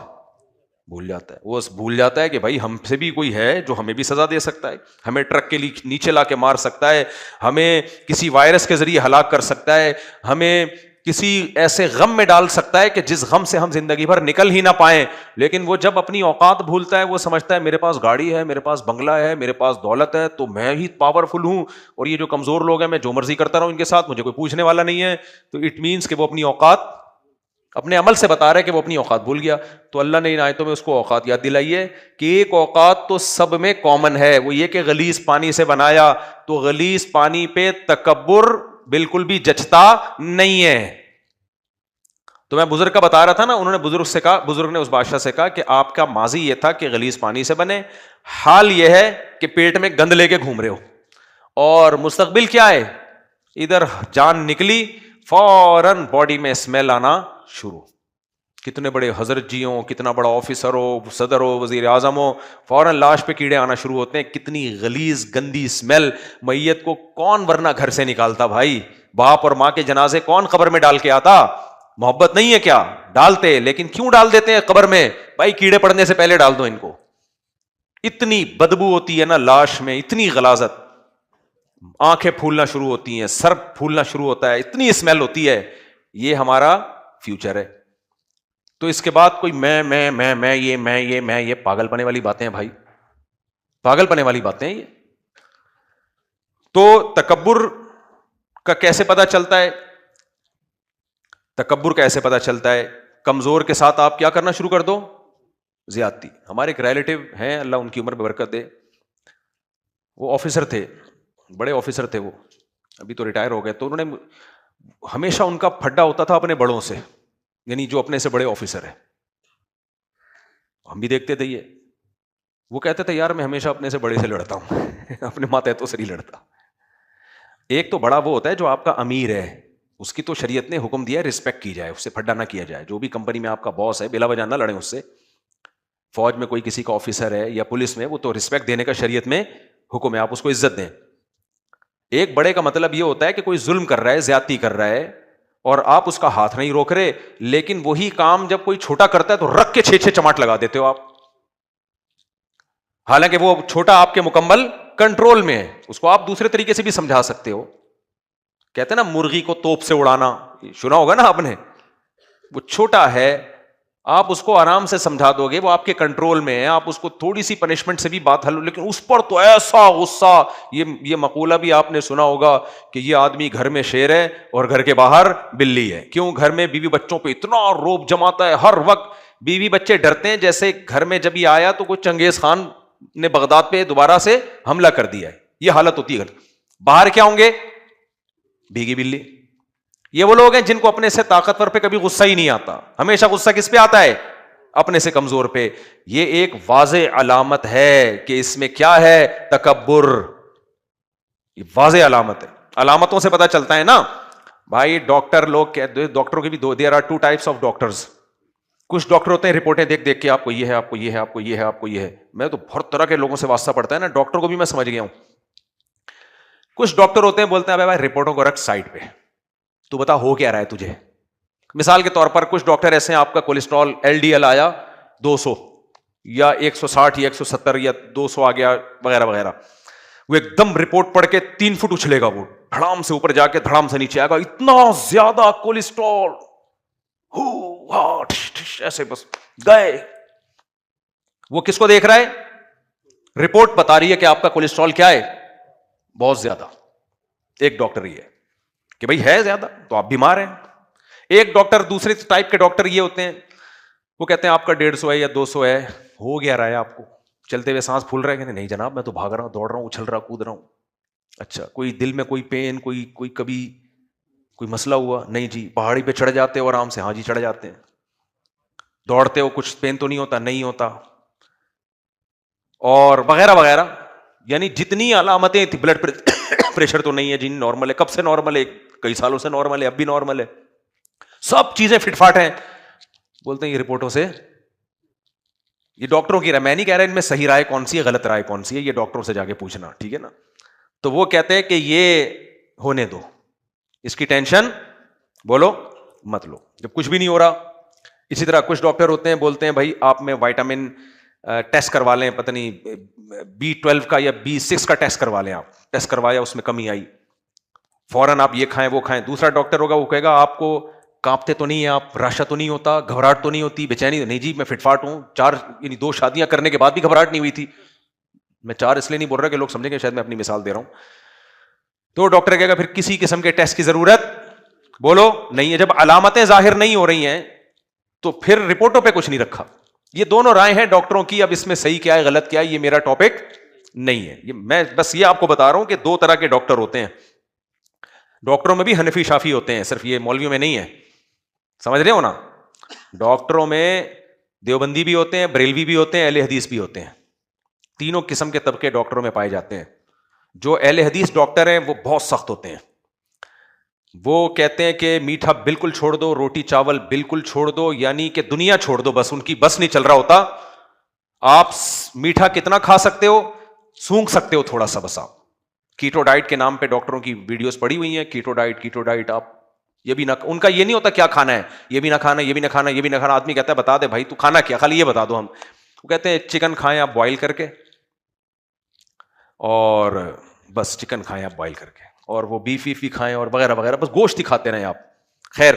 بھول جاتا ہے. وہ بھول جاتا ہے کہ بھائی ہم سے بھی کوئی ہے جو ہمیں بھی سزا دے سکتا ہے، ہمیں ٹرک کے نیچے لا کے مار سکتا ہے، ہمیں کسی وائرس کے ذریعے ہلاک کر سکتا ہے، ہمیں کسی ایسے غم میں ڈال سکتا ہے کہ جس غم سے ہم زندگی بھر نکل ہی نہ پائیں. لیکن وہ جب اپنی اوقات بھولتا ہے، وہ سمجھتا ہے میرے پاس گاڑی ہے، میرے پاس بنگلہ ہے، میرے پاس دولت ہے، تو میں ہی پاورفل ہوں، اور یہ جو کمزور لوگ ہیں میں جو مرضی کرتا رہوں ان کے ساتھ، مجھے کوئی پوچھنے والا نہیں ہے. تو اٹ مینس کہ وہ اپنی اوقات، اپنے عمل سے بتا رہے کہ وہ اپنی اوقات بھول گیا. تو اللہ نے ان آیتوں میں اس کو اوقات یاد دلائی ہے کہ ایک اوقات تو سب میں کامن ہے، وہ یہ کہ غلیظ پانی سے بنایا. تو غلیظ پانی پہ تکبر بالکل بھی جچتا نہیں ہے. تو میں بزرگ کا بتا رہا تھا نا، انہوں نے بزرگ نے اس بادشاہ سے کہا کہ آپ کا ماضی یہ تھا کہ غلیظ پانی سے بنے، حال یہ ہے کہ پیٹ میں گند لے کے گھوم رہے ہو، اور مستقبل کیا ہے؟ ادھر جان نکلی فوراً باڈی میں اسمیل آنا شروع. کتنے بڑے حضرت جی ہوں، کتنا بڑا آفیسر ہو، صدر ہو، وزیر اعظم ہو، فوراً لاش پہ کیڑے آنا شروع ہوتے ہیں. کتنی غلیظ گندی اسمیل. میت کو کون ورنہ گھر سے نکالتا بھائی؟ باپ اور ماں کے جنازے کون قبر میں ڈال کے آتا؟ محبت نہیں ہے کیا؟ ڈالتے. لیکن کیوں ڈال دیتے ہیں قبر میں؟ بھائی کیڑے پڑنے سے پہلے ڈال دو ان کو. اتنی بدبو ہوتی ہے نا لاش میں، اتنی غلاظت، آنکھیں پھولنا شروع ہوتی ہیں، سر پھولنا شروع ہوتا ہے، اتنی اسمیل ہوتی ہے. یہ ہمارا فیوچر ہے. تو اس کے بعد کوئی میں یہ پاگل پنے والی باتیں ہیں بھائی، پاگل پنے والی باتیں ہیں یہ. تو تکبر کا کیسے پتہ چلتا ہے؟ تکبر کیسے پتہ چلتا ہے؟ کمزور کے ساتھ آپ کیا کرنا شروع کر دو؟ زیادتی. ہمارے ایک ریلیٹیو ہیں، اللہ ان کی عمر میں برکت دے، وہ آفیسر تھے، بڑے آفیسر تھے، وہ ابھی تو ریٹائر ہو گئے. تو انہوں نے ہمیشہ ان کا پھڈا ہوتا تھا اپنے بڑوں سے، یعنی جو اپنے سے بڑے آفیسر ہیں. ہم بھی دیکھتے تھے یہ. وہ کہتے تھے یار میں ہمیشہ اپنے سے بڑے سے لڑتا ہوں اپنے ماتحتوں سے نہیں لڑتا. ایک تو بڑا وہ ہوتا ہے جو آپ کا امیر ہے، اس کی تو شریعت نے حکم دیا ہے رسپیکٹ کی جائے، اس سے پھڈا نہ کیا جائے. جو بھی کمپنی میں آپ کا باس ہے بلا وجہ نہ لڑیں اس سے. فوج میں کوئی کسی کا آفیسر ہے یا پولیس میں، وہ تو رسپیکٹ دینے کا شریعت میں حکم ہے، آپ اس کو عزت دیں. ایک بڑے کا مطلب یہ ہوتا ہے کہ کوئی ظلم کر رہا ہے، زیادتی کر رہا ہے، اور آپ اس کا ہاتھ نہیں روک رہے، لیکن وہی کام جب کوئی چھوٹا کرتا ہے تو رکھ کے 6 چماٹ لگا دیتے ہو آپ. حالانکہ وہ چھوٹا آپ کے مکمل کنٹرول میں ہے. اس کو آپ دوسرے طریقے سے بھی سمجھا سکتے ہو. کہتے ہیں نا مرغی کو توپ سے اڑانا, سنا ہوگا نا آپ نے. وہ چھوٹا ہے, آپ اس کو آرام سے سمجھا دو گے, وہ آپ کے کنٹرول میں ہے, آپ اس کو تھوڑی سی پنشمنٹ سے بھی بات حل. لیکن اس پر تو ایسا غصہ. یہ مقولہ بھی آپ نے سنا ہوگا کہ یہ آدمی گھر میں شیر ہے اور گھر کے باہر بلی ہے. کیوں؟ گھر میں بیوی بچوں پہ اتنا روب جماتا ہے ہر وقت. بیوی بچے ڈرتے ہیں جیسے گھر میں جب یہ آیا تو کوئی چنگیز خان نے بغداد پہ دوبارہ سے حملہ کر دیا ہے. یہ حالت ہوتی ہے. باہر کیا ہوں گے؟ بھیگی بلی. یہ وہ لوگ ہیں جن کو اپنے سے طاقتور پہ کبھی غصہ ہی نہیں آتا. ہمیشہ غصہ کس پہ آتا ہے؟ اپنے سے کمزور پہ. یہ ایک واضح علامت ہے کہ اس میں کیا ہے؟ تکبر. یہ واضح علامت ہے. علامتوں سے پتہ چلتا ہے نا بھائی. ڈاکٹر لوگ کہتے ہیں, ڈاکٹروں کے بھی there are two types of doctors. کچھ ڈاکٹر ہوتے ہیں رپورٹیں دیکھ دیکھ کے آپ کو یہ ہے, آپ کو یہ ہے, آپ کو یہ ہے, آپ کو یہ ہے. میں تو بہت طرح کے لوگوں سے واسطہ پڑتا ہے نا, ڈاکٹر کو بھی میں سمجھ گیا ہوں. کچھ ڈاکٹر ہوتے ہیں بولتے ہیں بھائی رپورٹوں کو رکھ سائڈ پہ, تو بتا ہو کیا رہا ہے تجھے. مثال کے طور پر کچھ ڈاکٹر ایسے ہیں, آپ کا کولیسٹرول LDL آیا 200 یا 160 یا 170 یا 200 آ گیا وغیرہ وغیرہ, وہ ایک دم رپورٹ پڑھ کے 3 فٹ اچھلے گا, وہ دھڑام سے اوپر جا کے دھڑام سے نیچے آئے گا, اتنا زیادہ کولیسٹرول, ایسے بس گئے. وہ کس کو دیکھ رہا ہے؟ رپورٹ بتا رہی ہے کہ آپ کا کولیسٹرول کیا ہے؟ بہت زیادہ. ایک ڈاکٹر یہ ہے کہ بھائی ہے زیادہ تو آپ بیمار ہیں. ایک ڈاکٹر, دوسرے ٹائپ کے ڈاکٹر یہ ہوتے ہیں, وہ کہتے ہیں آپ کا 150 ہے یا 200 ہے, ہو گیا رہا ہے آپ کو, چلتے ہوئے سانس پھول رہا ہے. کہتے نہیں جناب میں تو بھاگ رہا ہوں, دوڑ رہا ہوں, اچھل رہا, کود رہا ہوں. اچھا کوئی دل میں کوئی پین, کوئی کبھی کوئی مسئلہ ہوا؟ نہیں جی. پہاڑی پہ چڑھ جاتے ہو آرام سے؟ ہاں جی چڑھ جاتے ہیں. دوڑتے ہو کچھ پین تو نہیں ہوتا؟ نہیں ہوتا. اور وغیرہ وغیرہ. یعنی جتنی علامتیں تھی, بلڈ پریشر تو نہیں ہے جی, نارمل ہے. کب سے نارمل ہے؟ کئی سالوں سے نارمل ہے, اب بھی نارمل ہے. سب چیزیں فٹ فاٹ ہیں. بولتے ہیں یہ رپورٹوں سے, یہ ڈاکٹروں کی رائے, میں نہیں کہہ رہا ان میں صحیح رائے کون سی ہے غلط رائے کون سی ہے, یہ ڈاکٹروں سے جا کے پوچھنا, ٹھیک ہے نا. تو وہ کہتے ہیں کہ یہ ہونے دو, اس کی ٹینشن بولو مت لو جب کچھ بھی نہیں ہو رہا. اسی طرح کچھ ڈاکٹر ہوتے ہیں بولتے ہیں بھائی آپ میں وائٹامن ٹیسٹ کروا لیں, پتہ نہیں B12 کا یا B6 کا ٹیسٹ کروا لیں. آپ ٹیسٹ کروایا, اس میں کمی آئی, فوراً آپ یہ کھائیں وہ کھائیں. دوسرا ڈاکٹر ہوگا وہ کہے گا آپ کو کانپتے تو نہیں ہیں آپ, راشا تو نہیں ہوتا, گھبراہٹ تو نہیں ہوتی, بے چینی؟ نہیں جی میں فٹ فاٹ ہوں. 2 شادیاں کرنے کے بعد بھی گھبراہٹ نہیں ہوئی تھی. میں 4 اس لیے نہیں بول رہا کہ لوگ سمجھیں گے شاید میں اپنی مثال دے رہا ہوں. تو ڈاکٹر کہے گا پھر کسی قسم کے ٹیسٹ کی ضرورت بولو نہیں ہے. جب علامتیں ظاہر نہیں ہو رہی ہیں تو پھر رپورٹوں پہ کچھ نہیں رکھا. یہ دونوں رائے ہیں ڈاکٹروں کی. اب اس میں صحیح کیا ہے غلط کیا ہے یہ میرا ٹاپک نہیں ہے. یہ میں بس یہ آپ کو بتا رہا ہوں کہ 2 طرح کے ڈاکٹر ہوتے ہیں. ڈاکٹروں میں بھی حنفی شافی ہوتے ہیں, صرف یہ مولویوں میں نہیں ہے, سمجھ رہے ہو نا. ڈاکٹروں میں دیوبندی بھی ہوتے ہیں, بریلوی بھی ہوتے ہیں, اہل حدیث بھی ہوتے ہیں. تینوں قسم کے طبقے ڈاکٹروں میں پائے جاتے ہیں. جو اہل حدیث ڈاکٹر ہیں وہ بہت سخت ہوتے ہیں. وہ کہتے ہیں کہ میٹھا بالکل چھوڑ دو, روٹی چاول بالکل چھوڑ دو, یعنی کہ دنیا چھوڑ دو بس. ان کی بس نہیں چل رہا ہوتا. آپ میٹھا کتنا کھا سکتے ہو؟ سونگ سکتے ہو تھوڑا سا بس. آپ کیٹو ڈائٹ کے نام پہ ڈاکٹروں کی ویڈیوز پڑی ہوئی ہیں, کیٹو ڈائٹ. آپ یہ بھی نہ, ان کا یہ نہیں ہوتا کیا کھانا ہے, یہ بھی نہ کھانا, یہ بھی نہ کھانا, یہ بھی نہ کھانا. آدمی کہتا ہے بتا دے بھائی تو کھانا کیا, خالی یہ بتا دو ہم. وہ کہتے ہیں چکن کھائیں آپ بوائل کر کے, اور بس چکن کھائیں آپ بوائل کر کے, اور وہ بیف بھی کھائیں اور وغیرہ وغیرہ, بس گوشت ہی کھاتے رہیں آپ. خیر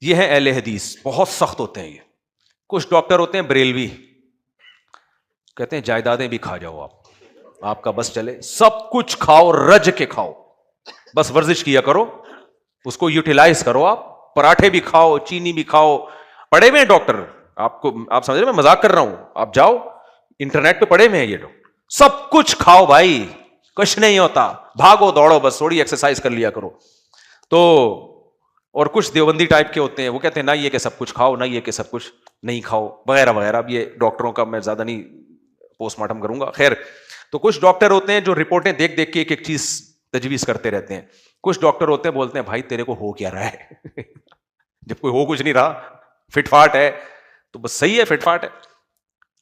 یہ ہے اہل حدیث, بہت سخت ہوتے ہیں یہ. کچھ ڈاکٹر ہوتے ہیں بریلوی, کہتے ہیں جائیدادیں بھی کھا جاؤ آپ کا بس چلے, سب کچھ کھاؤ, رج کے کھاؤ, بس ورزش کیا کرو, اس کو یوٹیلائز کرو. آپ پراٹھے بھی کھاؤ, چینی بھی کھاؤ. پڑے ہوئے ہیں ڈاکٹر, آپ کو آپ سمجھ رہے میں مذاق کر رہا ہوں, آپ جاؤ انٹرنیٹ پہ پڑے ہوئے ہیں یہ ڈاکٹر. سب کچھ کھاؤ بھائی, کچھ نہیں ہوتا, بھاگو دوڑو بس, تھوڑی ایکسرسائز کر لیا کرو. تو اور کچھ دیوبندی ٹائپ کے ہوتے ہیں, وہ کہتے ہیں نہ یہ کہ سب کچھ کھاؤ, نہ یہ کہ سب کچھ نہیں کھاؤ, وغیرہ وغیرہ. اب یہ ڈاکٹروں کا میں زیادہ نہیں پوسٹ مارٹم کروں گا. خیر, تو کچھ ڈاکٹر ہوتے ہیں جو رپورٹیں دیکھ دیکھ کے ایک ایک چیز تجویز کرتے رہتے ہیں. کچھ ڈاکٹر ہوتے ہیں بولتے ہیں بھائی تیرے کو ہو کیا رہا ہے جب کوئی ہو کچھ نہیں رہا, فٹ فاٹ ہے تو بس صحیح ہے, فٹ فاٹ ہے.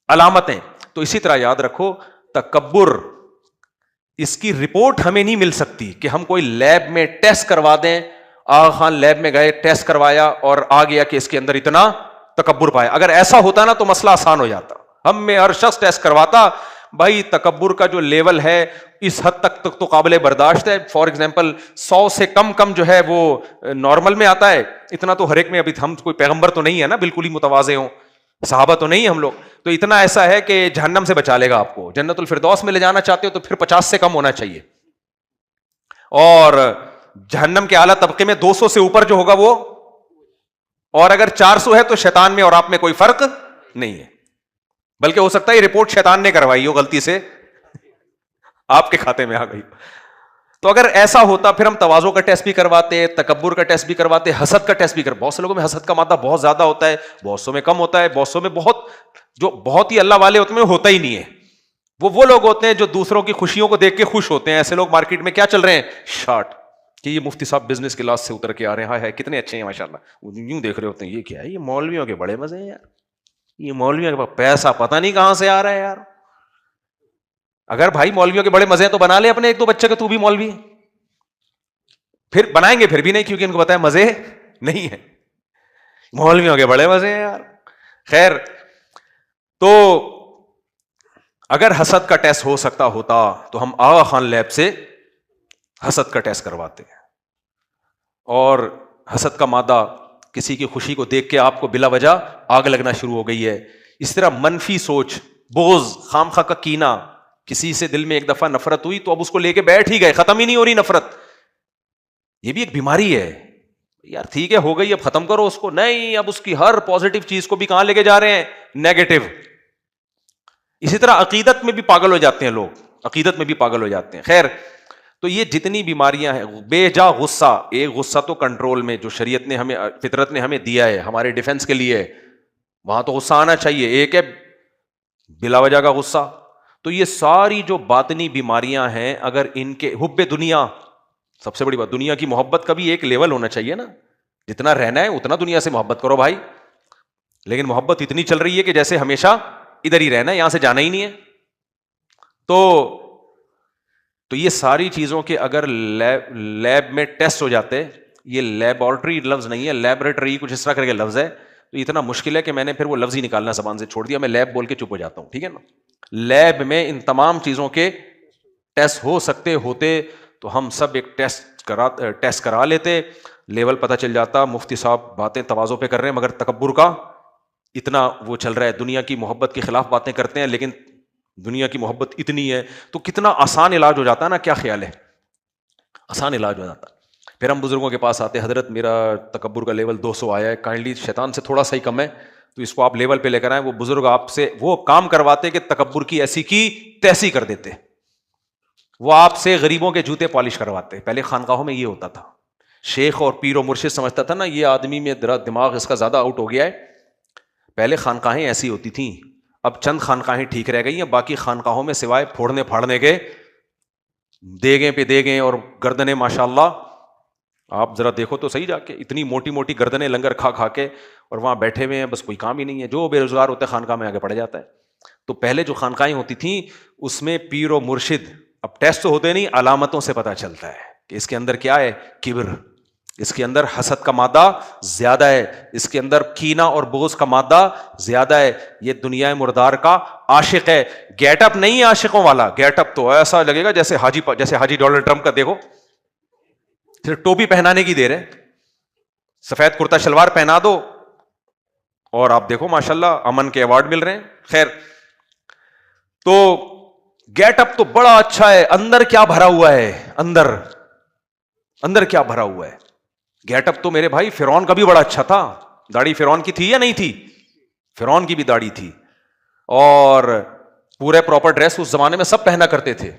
علامتیں تو اسی طرح یاد رکھو, تکبر اس کی رپورٹ ہمیں نہیں مل سکتی کہ ہم کوئی لیب میں ٹیسٹ کروا دیں. آغا خان لیب میں گئے, ٹیسٹ کروایا اور آ گیا کہ اس کے اندر اتنا تکبر پایا. اگر ایسا ہوتا نا تو مسئلہ آسان ہو جاتا. ہم میں ہر شخص ٹیسٹ کرواتا. بھائی تکبر کا جو لیول ہے اس حد تک تو قابل برداشت ہے. فار ایگزامپل 100 سے کم جو ہے وہ نارمل میں آتا ہے, اتنا تو ہر ایک میں. ابھی ہم کوئی پیغمبر تو نہیں ہے نا بالکل ہی متواضع ہوں, صحابہ تو نہیں ہم لوگ, تو اتنا ایسا ہے کہ جہنم سے بچا لے گا آپ کو. جنت الفردوس میں لے جانا چاہتے ہو تو پھر 50 سے کم ہونا چاہیے, اور جہنم کے اعلیٰ طبقے میں 200 سے اوپر جو ہوگا وہ, اور اگر 400 ہے تو شیطان میں اور آپ میں کوئی فرق نہیں ہے, بلکہ ہو سکتا ہے یہ رپورٹ شیطان نے کروائی ہو غلطی سے آپ کے کھاتے میں آ گئی. تو اگر ایسا ہوتا پھر ہم تواضع کا ٹیسٹ بھی کرواتے, تکبر کا ٹیسٹ بھی کرواتے, حسد کا ٹیسٹ بھی کر. بہت سے لوگوں میں حسد کا مادہ بہت زیادہ ہوتا ہے, بہت سو میں کم ہوتا ہے, بہت سو میں جو بہت ہی اللہ والے ہوتے ہیں ہوتا ہی نہیں ہے. وہ لوگ ہوتے ہیں جو دوسروں کی خوشیوں کو دیکھ کے خوش ہوتے ہیں. ایسے لوگ مارکیٹ میں کیا چل رہے ہیں, شارٹ, کہ یہ مفتی صاحب بزنس کلاس سے اتر کے آ رہے ہیں, ہائے کتنے اچھے ہیں ماشاءاللہ. یوں دیکھ رہے ہوتے ہیں یہ کیا ہے, یہ مولویوں کے بڑے مزے ہیں یار, یہ مولویوں کے پاس پیسہ پتہ نہیں کہاں سے آ رہا ہے یار. اگر بھائی مولویوں کے بڑے مزے ہیں تو بنا لے اپنے ایک دو بچے کے, تو بھی مولوی. پھر بنائیں گے پھر بھی نہیں, کیونکہ ان کو پتا ہے مزے نہیں ہے, مولویوں کے بڑے مزے ہیں یار. خیر, تو اگر حسد کا ٹیسٹ ہو سکتا ہوتا تو ہم آغا خان لیب سے حسد کا ٹیسٹ کرواتے ہیں. اور حسد کا مادہ کسی کی خوشی کو دیکھ کے آپ کو بلا وجہ آگ لگنا شروع ہو گئی ہے. اس طرح منفی سوچ, بغض, خامخواہ کا کینہ, کسی سے دل میں ایک دفعہ نفرت ہوئی تو اب اس کو لے کے بیٹھ ہی گئے, ختم ہی نہیں ہو رہی نفرت. یہ بھی ایک بیماری ہے یار. ٹھیک ہے ہو گئی, اب ختم کرو اس کو. نہیں, اب اس کی ہر پازیٹو چیز کو بھی کہاں لے کے جا رہے ہیں, نیگیٹو. اسی طرح عقیدت میں بھی پاگل ہو جاتے ہیں لوگ, عقیدت میں بھی پاگل ہو جاتے ہیں. خیر, تو یہ جتنی بیماریاں ہیں, بے جا غصہ, ایک غصہ تو کنٹرول میں, جو شریعت نے ہمیں, فطرت نے ہمیں دیا ہے ہمارے ڈیفنس کے لیے, وہاں تو غصہ آنا چاہیے. ایک ہے بلا وجہ کا غصہ. تو یہ ساری جو باطنی بیماریاں ہیں, اگر ان کے حب دنیا, سب سے بڑی بات, دنیا کی محبت کا بھی ایک لیول ہونا چاہیے نا. جتنا رہنا ہے اتنا دنیا سے محبت کرو بھائی, لیکن محبت اتنی چل رہی ہے کہ جیسے ہمیشہ ادھر ہی رہنا ہے, یہاں سے جانا ہی نہیں ہے. تو یہ ساری چیزوں کے اگر لیب میں ٹیسٹ ہو جاتے, یہ لیبارٹری لفظ نہیں ہے, لیبریٹری کچھ اس طرح کر کے لفظ ہے, تو اتنا مشکل ہے کہ میں نے پھر وہ لفظ ہی نکالنا زبان سے چھوڑ دیا. میں لیب بول کے چپ ہو جاتا ہوں, ٹھیک ہے نا. لیب میں ان تمام چیزوں کے ٹیسٹ ہو سکتے ہوتے تو ہم سب ایک ٹیسٹ کرا لیتے, لیول پتہ چل جاتا. مفتی صاحب باتیں تواضع پہ کر رہے ہیں مگر تکبر کا اتنا وہ چل رہا ہے, دنیا کی محبت کے خلاف باتیں کرتے ہیں لیکن دنیا کی محبت اتنی ہے, تو کتنا آسان علاج ہو جاتا ہے نا. کیا خیال ہے, آسان علاج ہو جاتا. پھر ہم بزرگوں کے پاس آتے, حضرت میرا تکبر کا لیول 200 آیا ہے, کائنڈلی شیطان سے تھوڑا سا ہی کم ہے, تو اس کو آپ لیول پہ لے کر آئیں. وہ بزرگ آپ سے وہ کام کرواتے کہ تکبر کی ایسی کی تیسی کر دیتے. وہ آپ سے غریبوں کے جوتے پالش کرواتے. پہلے خانقاہوں میں یہ ہوتا تھا. شیخ اور پیر و مرشد سمجھتا تھا نا یہ آدمی میں دماغ اس کا زیادہ آؤٹ ہو گیا ہے. پہلے خانقاہیں ایسی ہوتی تھیں, اب چند خانقاہیں ٹھیک رہ گئی ہیں, باقی خانقاہوں میں سوائے پھوڑنے پھاڑنے کے دیگیں پہ دیگیں اور گردنیں, ماشاءاللہ آپ ذرا دیکھو تو صحیح جا کے, اتنی موٹی موٹی گردنیں لنگر کھا کھا کے, اور وہاں بیٹھے ہوئے ہیں, بس کوئی کام ہی نہیں ہے. جو بے روزگار ہوتا ہے خانقاہ میں آگے پڑ جاتا ہے. تو پہلے جو خانقاہیں ہوتی تھیں اس میں پیر و مرشد, اب ٹیسٹ تو ہوتے نہیں, علامتوں سے پتہ چلتا ہے کہ اس کے اندر کیا ہے, کبر, اس کے اندر حسد کا مادہ زیادہ ہے, اس کے اندر کینہ اور بغض کا مادہ زیادہ ہے, یہ دنیا مردار کا عاشق ہے. گیٹ اپ نہیں عاشقوں والا, گیٹ اپ تو ایسا لگے گا جیسے حاجی ڈونلڈ ٹرمپ کا, دیکھو صرف ٹوپی پہنانے کی دیر ہے, سفید کرتا شلوار پہنا دو اور آپ دیکھو ماشاءاللہ امن کے ایوارڈ مل رہے ہیں. خیر, تو گیٹ اپ تو بڑا اچھا ہے, اندر کیا بھرا ہوا ہے, اندر کیا بھرا ہوا ہے. گیٹ اپ تو میرے بھائی فرعون کا بھی بڑا اچھا تھا. داڑھی فرعون کی تھی یا نہیں تھی, فرعون کی بھی داڑھی تھی, اور پورے پراپر ڈریس اس زمانے میں سب پہنا کرتے تھے.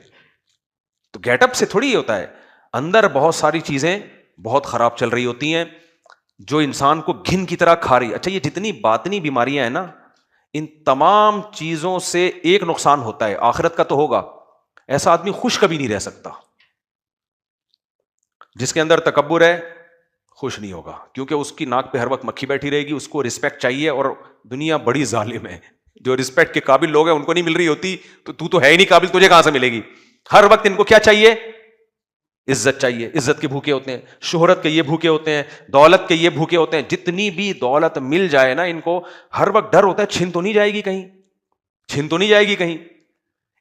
تو گیٹ اپ سے تھوڑی ہوتا ہے, اندر بہت ساری چیزیں بہت خراب چل رہی ہوتی ہیں جو انسان کو گھن کی طرح کھا رہی. اچھا, یہ جتنی باطنی بیماریاں ہیں نا, ان تمام چیزوں سے ایک نقصان ہوتا ہے, آخرت کا تو ہوگا. ایسا آدمی خوش کبھی نہیں رہ سکتا. جس کے اندر تکبر ہے خوش نہیں ہوگا, کیونکہ اس کی ناک پہ ہر وقت مکھی بیٹھی رہے گی. اس کو رسپیکٹ چاہیے, اور دنیا بڑی ظالم ہے, جو رسپیکٹ کے قابل لوگ ہیں ان کو نہیں مل رہی ہوتی, تو ہے ہی نہیں قابل, تجھے کہاں سے ملے گی. ہر وقت ان کو کیا چاہیے, عزت چاہیے, عزت کے بھوکے ہوتے ہیں, شہرت کے یہ بھوکے ہوتے ہیں, دولت کے یہ بھوکے ہوتے ہیں. جتنی بھی دولت مل جائے نا ان کو ہر وقت ڈر ہوتا ہے چھن تو نہیں جائے گی کہیں. چھن تو نہیں جائے گی کہیں؟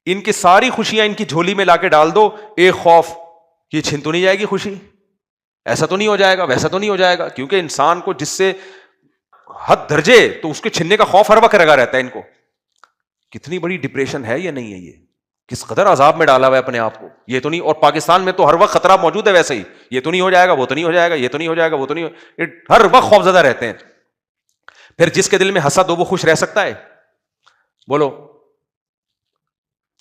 ان کی ساری خوشیاں ان کی جھولی میں لا کے ڈال دو، ایک خوف، یہ چھن تو نہیں جائے گی خوشی؟ ایسا تو نہیں ہو جائے گا، ویسا تو نہیں ہو جائے گا؟ کیونکہ انسان کو جس سے حد درجے تو اس کے چھننے کا خوف ہر وقت لگا رہتا ہے ان کو. کتنی بڑی ڈپریشن ہے یا نہیں ہے؟ یہ کس قدر عذاب میں ڈالا ہوا ہے اپنے آپ کو. یہ تو نہیں، اور پاکستان میں تو ہر وقت خطرہ موجود ہے ویسے ہی، یہ تو نہیں ہو جائے گا، وہ تو نہیں ہو جائے گا، یہ تو نہیں ہو جائے گا، وہ تو نہیں ہو، ہر وقت خوف زدہ رہتے ہیں. پھر جس کے دل میں حسد ہو وہ خوش رہ سکتا ہے؟ بولو.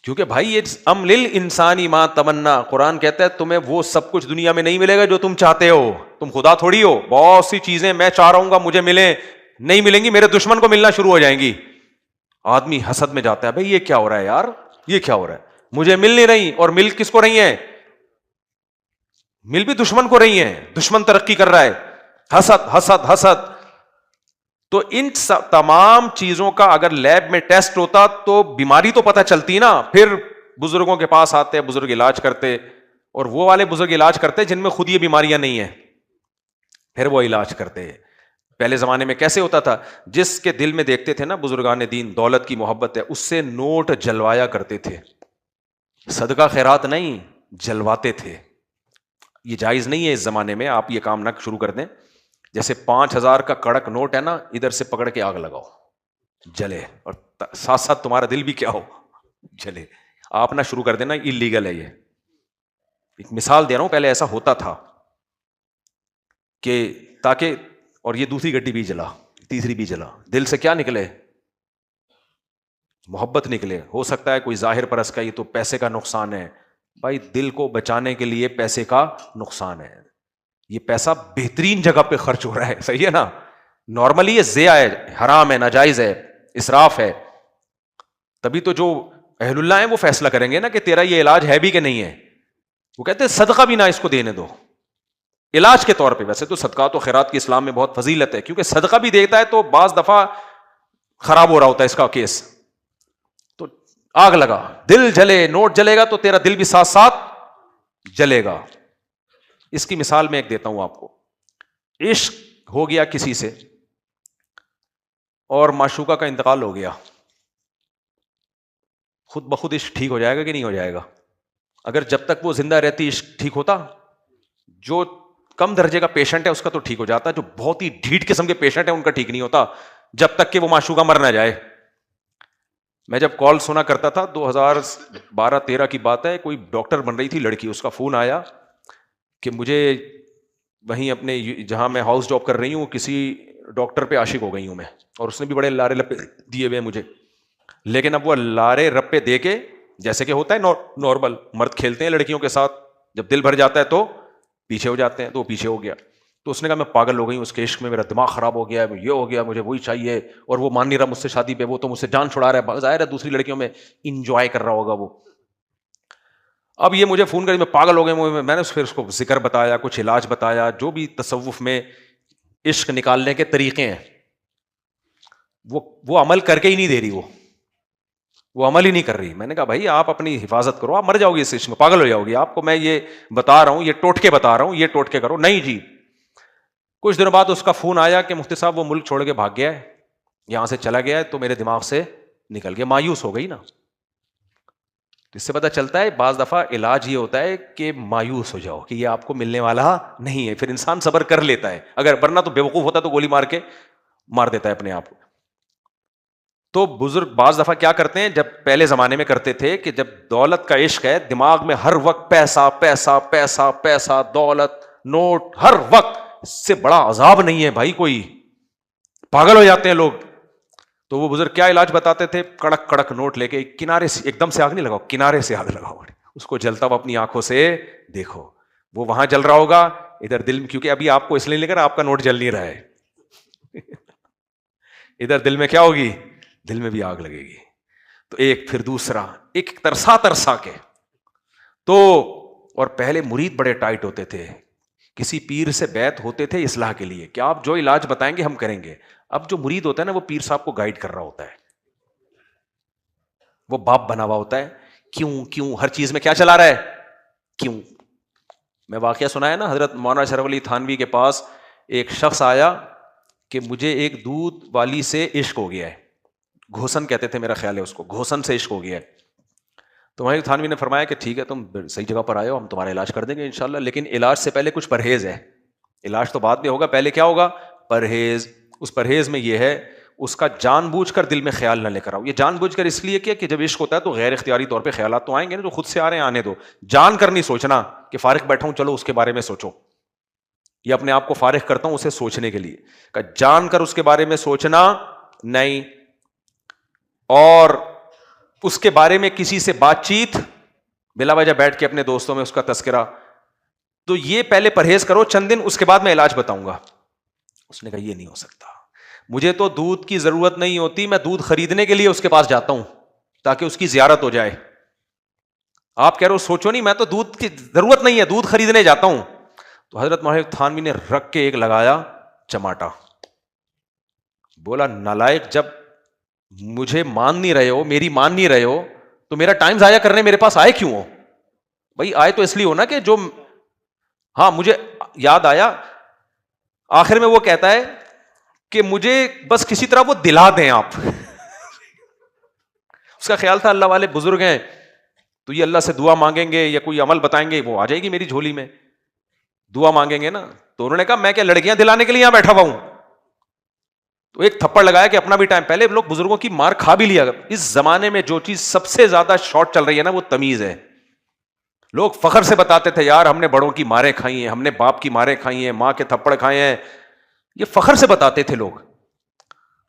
کیونکہ بھائی یہ ام للانسان ما تمنا، قرآن کہتا ہے تمہیں وہ سب کچھ دنیا میں نہیں ملے گا جو تم چاہتے ہو. تم خدا تھوڑی ہو. بہت سی چیزیں میں چاہ رہا ہوں گا مجھے ملیں، نہیں ملیں گی، میرے دشمن کو ملنا شروع ہو جائیں گی. آدمی حسد میں جاتا ہے، بھائی یہ کیا ہو رہا ہے یار، یہ کیا ہو رہا ہے، مجھے مل نہیں رہی. اور مل کس کو رہی ہیں؟ مل بھی دشمن کو رہی ہیں، دشمن ترقی کر رہا ہے. حسد حسد حسد. تو ان تمام چیزوں کا اگر لیب میں ٹیسٹ ہوتا تو بیماری تو پتہ چلتی نا. پھر بزرگوں کے پاس آتے، بزرگ علاج کرتے، اور وہ والے بزرگ علاج کرتے جن میں خود یہ بیماریاں نہیں ہیں، پھر وہ علاج کرتے. پہلے زمانے میں کیسے ہوتا تھا؟ جس کے دل میں دیکھتے تھے نا بزرگان دین دولت کی محبت ہے، اس سے نوٹ جلوایا کرتے تھے. صدقہ خیرات نہیں، جلواتے تھے. یہ جائز نہیں ہے اس زمانے میں، آپ یہ کام نہ شروع کر دیں. جیسے 5,000 کا کڑک نوٹ ہے نا، ادھر سے پکڑ کے آگ لگاؤ، جلے، اور ساتھ ساتھ تمہارا دل بھی کیا ہو، جلے. آپ نہ شروع کر دینا، اللیگل ہے یہ. ایک مثال دے رہا ہوں، پہلے ایسا ہوتا تھا کہ تاکہ، اور یہ دوسری گڈی بھی جلا، تیسری بھی جلا. دل سے کیا نکلے؟ محبت نکلے. ہو سکتا ہے کوئی ظاہر پرست کا یہ تو پیسے کا نقصان ہے. بھائی دل کو بچانے کے لیے پیسے کا نقصان ہے. یہ پیسہ بہترین جگہ پہ خرچ ہو رہا ہے، صحیح ہے نا. نارملی یہ ضیاء ہے، حرام ہے، ناجائز ہے، اسراف ہے. تبھی تو جو اہل اللہ ہیں وہ فیصلہ کریں گے نا کہ تیرا یہ علاج ہے بھی کہ نہیں ہے. وہ کہتے ہیں صدقہ بھی نہ اس کو دینے دو علاج کے طور پہ. ویسے تو صدقات و خیرات کی اسلام میں بہت فضیلت ہے، کیونکہ صدقہ بھی دیتا ہے تو بعض دفعہ خراب ہو رہا ہوتا ہے اس کا کیس. تو آگ لگا، دل جلے، نوٹ جلے گا تو تیرا دل بھی ساتھ ساتھ جلے گا. اس کی مثال میں ایک دیتا ہوں آپ کو. عشق ہو گیا کسی سے اور معشوقہ کا انتقال ہو گیا، خود بخود عشق ٹھیک ہو جائے گا کہ نہیں ہو جائے گا؟ اگر جب تک وہ زندہ رہتی عشق ٹھیک ہوتا؟ جو کم درجے کا پیشنٹ ہے اس کا تو ٹھیک ہو جاتا ہے، جو بہت ہی ڈھیٹ قسم کے پیشنٹ ہیں ان کا ٹھیک نہیں ہوتا جب تک کہ وہ معشوقہ مر نہ جائے. میں جب کال سنا کرتا تھا 2012-13 کی بات ہے، کوئی ڈاکٹر بن رہی تھی لڑکی، اس کا فون آیا کہ مجھے وہیں اپنے جہاں میں ہاؤس جاب کر رہی ہوں کسی ڈاکٹر پہ عاشق ہو گئی ہوں میں، اور اس نے بھی بڑے لارے لپے دیے ہوئے مجھے. لیکن اب وہ لارے رپے دے کے، جیسے کہ ہوتا ہے نارمل مرد کھیلتے ہیں لڑکیوں کے ساتھ، جب دل بھر جاتا ہے تو پیچھے ہو جاتے ہیں، تو وہ پیچھے ہو گیا. تو اس نے کہا میں پاگل ہو گئی ہوں اس کے عشق میں، میرا دماغ خراب ہو گیا ہے، یہ ہو گیا، مجھے وہی چاہیے، اور وہ مان نہیں رہا مجھ سے شادی پہ، وہ تو مجھ سے جان چھڑا رہا ہے، ظاہر ہے دوسری لڑکیوں میں انجوائے کر رہا ہوگا وہ. اب یہ مجھے فون کر میں پاگل ہو گئے. میں نے پھر اس کو ذکر بتایا، کچھ علاج بتایا، جو بھی تصوف میں عشق نکالنے کے طریقے ہیں وہ عمل کر کے ہی نہیں دے رہی، وہ عمل ہی نہیں کر رہی. میں نے کہا بھائی آپ اپنی حفاظت کرو، آپ مر جاؤ گی اس عشق میں، پاگل ہو جاؤ گی. آپ کو میں یہ بتا رہا ہوں، یہ ٹوٹکے بتا رہا ہوں، یہ ٹوٹکے کرو. نہیں جی. کچھ دنوں بعد اس کا فون آیا کہ مفتی صاحب وہ ملک چھوڑ کے بھاگ گیا ہے، یہاں سے چلا گیا ہے، تو میرے دماغ سے نکل گیا. مایوس ہو گئی نا. اس سے پتہ چلتا ہے بعض دفعہ علاج یہ ہوتا ہے کہ مایوس ہو جاؤ کہ یہ آپ کو ملنے والا نہیں ہے، پھر انسان صبر کر لیتا ہے. اگر ورنہ تو بیوقوف ہوتا تو گولی مار کے مار دیتا ہے اپنے آپ کو. تو بزرگ بعض دفعہ کیا کرتے ہیں، جب پہلے زمانے میں کرتے تھے کہ جب دولت کا عشق ہے، دماغ میں ہر وقت پیسہ پیسہ پیسہ پیسہ، دولت، نوٹ، ہر وقت. اس سے بڑا عذاب نہیں ہے بھائی کوئی، پاگل ہو جاتے ہیں لوگ. تو وہ بزرگ کیا علاج بتاتے تھے، کڑک کڑک نوٹ لے کے کنارے سے، ایک دم سے آگ نہیں لگاؤ، کنارے سے آگ لگاؤ، اس کو جلتا ہوا اپنی آنکھوں سے دیکھو. وہ وہاں جل رہا ہوگا، ادھر دل میں، کیونکہ ابھی آپ کو اس لیے لے کر آپ کا نوٹ جل نہیں رہا ہے، ادھر دل میں کیا ہوگی، دل میں بھی آگ لگے گی. تو ایک پھر دوسرا، ایک ترسا ترسا کے. تو اور پہلے مرید بڑے ٹائٹ ہوتے تھے، کسی پیر سے بیعت ہوتے تھے اصلاح کے لیے کہ آپ جو علاج بتائیں گے ہم کریں گے. اب جو مرید ہوتا ہے نا وہ پیر صاحب کو گائیڈ کر رہا ہوتا ہے، وہ باپ بنا ہوا ہوتا ہے. کیوں ہر چیز میں کیا چلا رہا ہے، کیوں. میں واقعہ سنا ہے نا، حضرت مولانا اشرف علی تھانوی کے پاس ایک شخص آیا کہ مجھے ایک دودھ والی سے عشق ہو گیا ہے. گھوسن کہتے تھے میرا خیال ہے اس کو, گھوسن سے عشق ہو گیا ہے. تو وہیں تھانوی نے فرمایا کہ ٹھیک ہے تم صحیح جگہ پر آئے ہو, ہم تمہارا علاج کر دیں گے انشاءاللہ, لیکن علاج سے پہلے کچھ پرہیز ہے. علاج تو بعد میں ہوگا, پہلے کیا ہوگا؟ پرہیز. اس پرہیز میں یہ ہے اس کا جان بوجھ کر دل میں خیال نہ لے کر آؤ. یہ جان بوجھ کر اس لیے کہ جب عشق ہوتا ہے تو غیر اختیاری طور پہ خیالات تو آئیں گے نا, جو خود سے آ رہے ہیں آنے دو. جان کر نہیں سوچنا کہ فارغ بیٹھا ہوں چلو اس کے بارے میں سوچو, یا اپنے آپ کو فارغ کرتا ہوں اسے سوچنے کے لیے, کہ جان کر اس کے بارے میں سوچنا نہیں. اور اس کے بارے میں کسی سے بات چیت بلا وجہ بیٹھ کے اپنے دوستوں میں اس کا تذکرہ, تو یہ پہلے پرہیز کرو چند دن, اس کے بعد میں علاج بتاؤں گا. اس نے کہا یہ نہیں ہو سکتا, مجھے تو دودھ کی ضرورت نہیں ہوتی, میں دودھ خریدنے کے لیے اس کے پاس جاتا ہوں تاکہ اس کی زیارت ہو جائے. آپ کہہ رہے ہو سوچو نہیں, میں تو دودھ کی ضرورت نہیں ہے, دودھ خریدنے جاتا ہوں. تو حضرت مولانا تھانوی نے رکھ کے ایک لگایا چماٹا, بولا نالائق, جب مجھے مان نہیں رہے ہو, میری مان نہیں رہے ہو, تو میرا ٹائم ضائع کرنے میرے پاس آئے کیوں ہو؟ بھائی آئے تو اس لیے ہو نا کہ جو, ہاں مجھے یاد آیا آخر میں وہ کہتا ہے کہ مجھے بس کسی طرح وہ دلا دیں آپ. اس کا خیال تھا اللہ والے بزرگ ہیں تو یہ اللہ سے دعا مانگیں گے یا کوئی عمل بتائیں گے, وہ آ جائے گی میری جھولی میں, دعا مانگیں گے نا. تو انہوں نے کہا میں کیا لڑکیاں دلانے کے لیے یہاں بیٹھا ہوا ہوں؟ تو ایک تھپڑ لگایا کہ اپنا بھی ٹائم, پہلے لوگ بزرگوں کی مار کھا بھی لیا. اس زمانے میں جو چیز سب سے زیادہ شارٹ چل رہی ہے نا وہ تمیز ہے. لوگ فخر سے بتاتے تھے یار ہم نے بڑوں کی ماریں کھائی ہیں, ہم نے باپ کی ماریں کھائی ہیں, ماں کے تھپڑ کھائے ہیں, یہ فخر سے بتاتے تھے لوگ.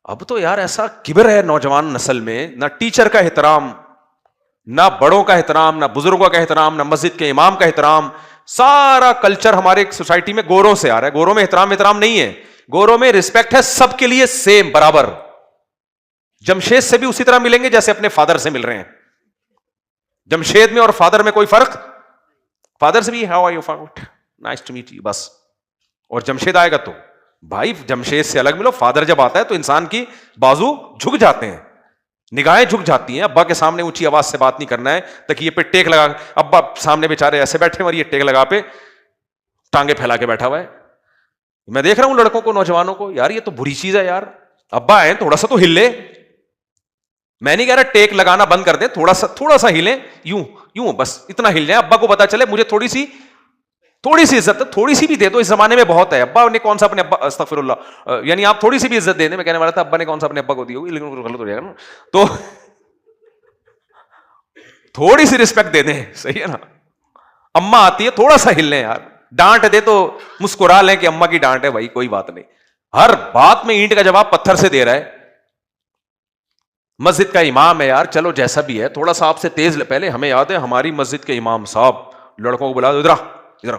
اب تو یار ایسا کبر ہے نوجوان نسل میں, نہ ٹیچر کا احترام, نہ بڑوں کا احترام, نہ بزرگوں کا احترام, نہ مسجد کے امام کا احترام. سارا کلچر ہمارے سوسائٹی میں گوروں سے آ رہا ہے. گوروں میں احترام نہیں ہے, گوروں میں رسپیکٹ ہے سب کے لیے سیم برابر. جمشید سے بھی اسی طرح ملیں گے جیسے اپنے فادر سے مل رہے ہیں. جمشید میں اور فادر میں کوئی فرق؟ فادر سے بھی how are you father, nice to meet you, بس. اور جمشید آئے گا تو بھائی جمشید سے الگ ملو. فادر جب آتا ہے تو انسان کی بازو جھک جاتے ہیں, نگاہیں جھک جاتی ہیں. ابا کے سامنے اونچی آواز سے بات نہیں کرنا ہے, تکیے پہ ٹیک لگا, ابا سامنے بیچارے ایسے بیٹھے اور یہ ٹیک لگا پہ ٹانگیں پھیلا کے بیٹھا ہوا ہے. میں دیکھ رہا ہوں لڑکوں کو, نوجوانوں کو, یار یہ تو بری چیز ہے یار. ابا آئے تھوڑا سا تو ہل لے. میں نہیں کہہ رہا ٹیک لگانا بند کر دیں, تھوڑا سا ہلیں, یوں بس اتنا ہل جائیں, ابا کو پتا چلے مجھے تھوڑی سی عزت, تھوڑی سی بھی دے دو. اس زمانے میں بہت ہے, ابا نے کون سا اپنے ابا, استغفر اللہ, یعنی آپ تھوڑی سی بھی عزت دے دیں. میں کہنے والا تھا ابا نے کون سا اپنے ابا کو دی ہوگی, لیکن غلط ہو جائے گا نا, تو تھوڑی سی رسپیکٹ دے دیں, صحیح ہے نا. اما آتی ہے تھوڑا سا ہل لیں یار, ڈانٹ دے تو مسکرا لیں کہ اما کی ڈانٹ ہے, بھائی کوئی بات نہیں. ہر بات میں اینٹ کا جواب پتھر سے دے رہا ہے. مسجد کا امام ہے یار, چلو جیسا بھی ہے تھوڑا سا آپ سے تیز. پہلے ہمیں یاد ہے ہماری مسجد کے امام صاحب لڑکوں کو بلا, ادھر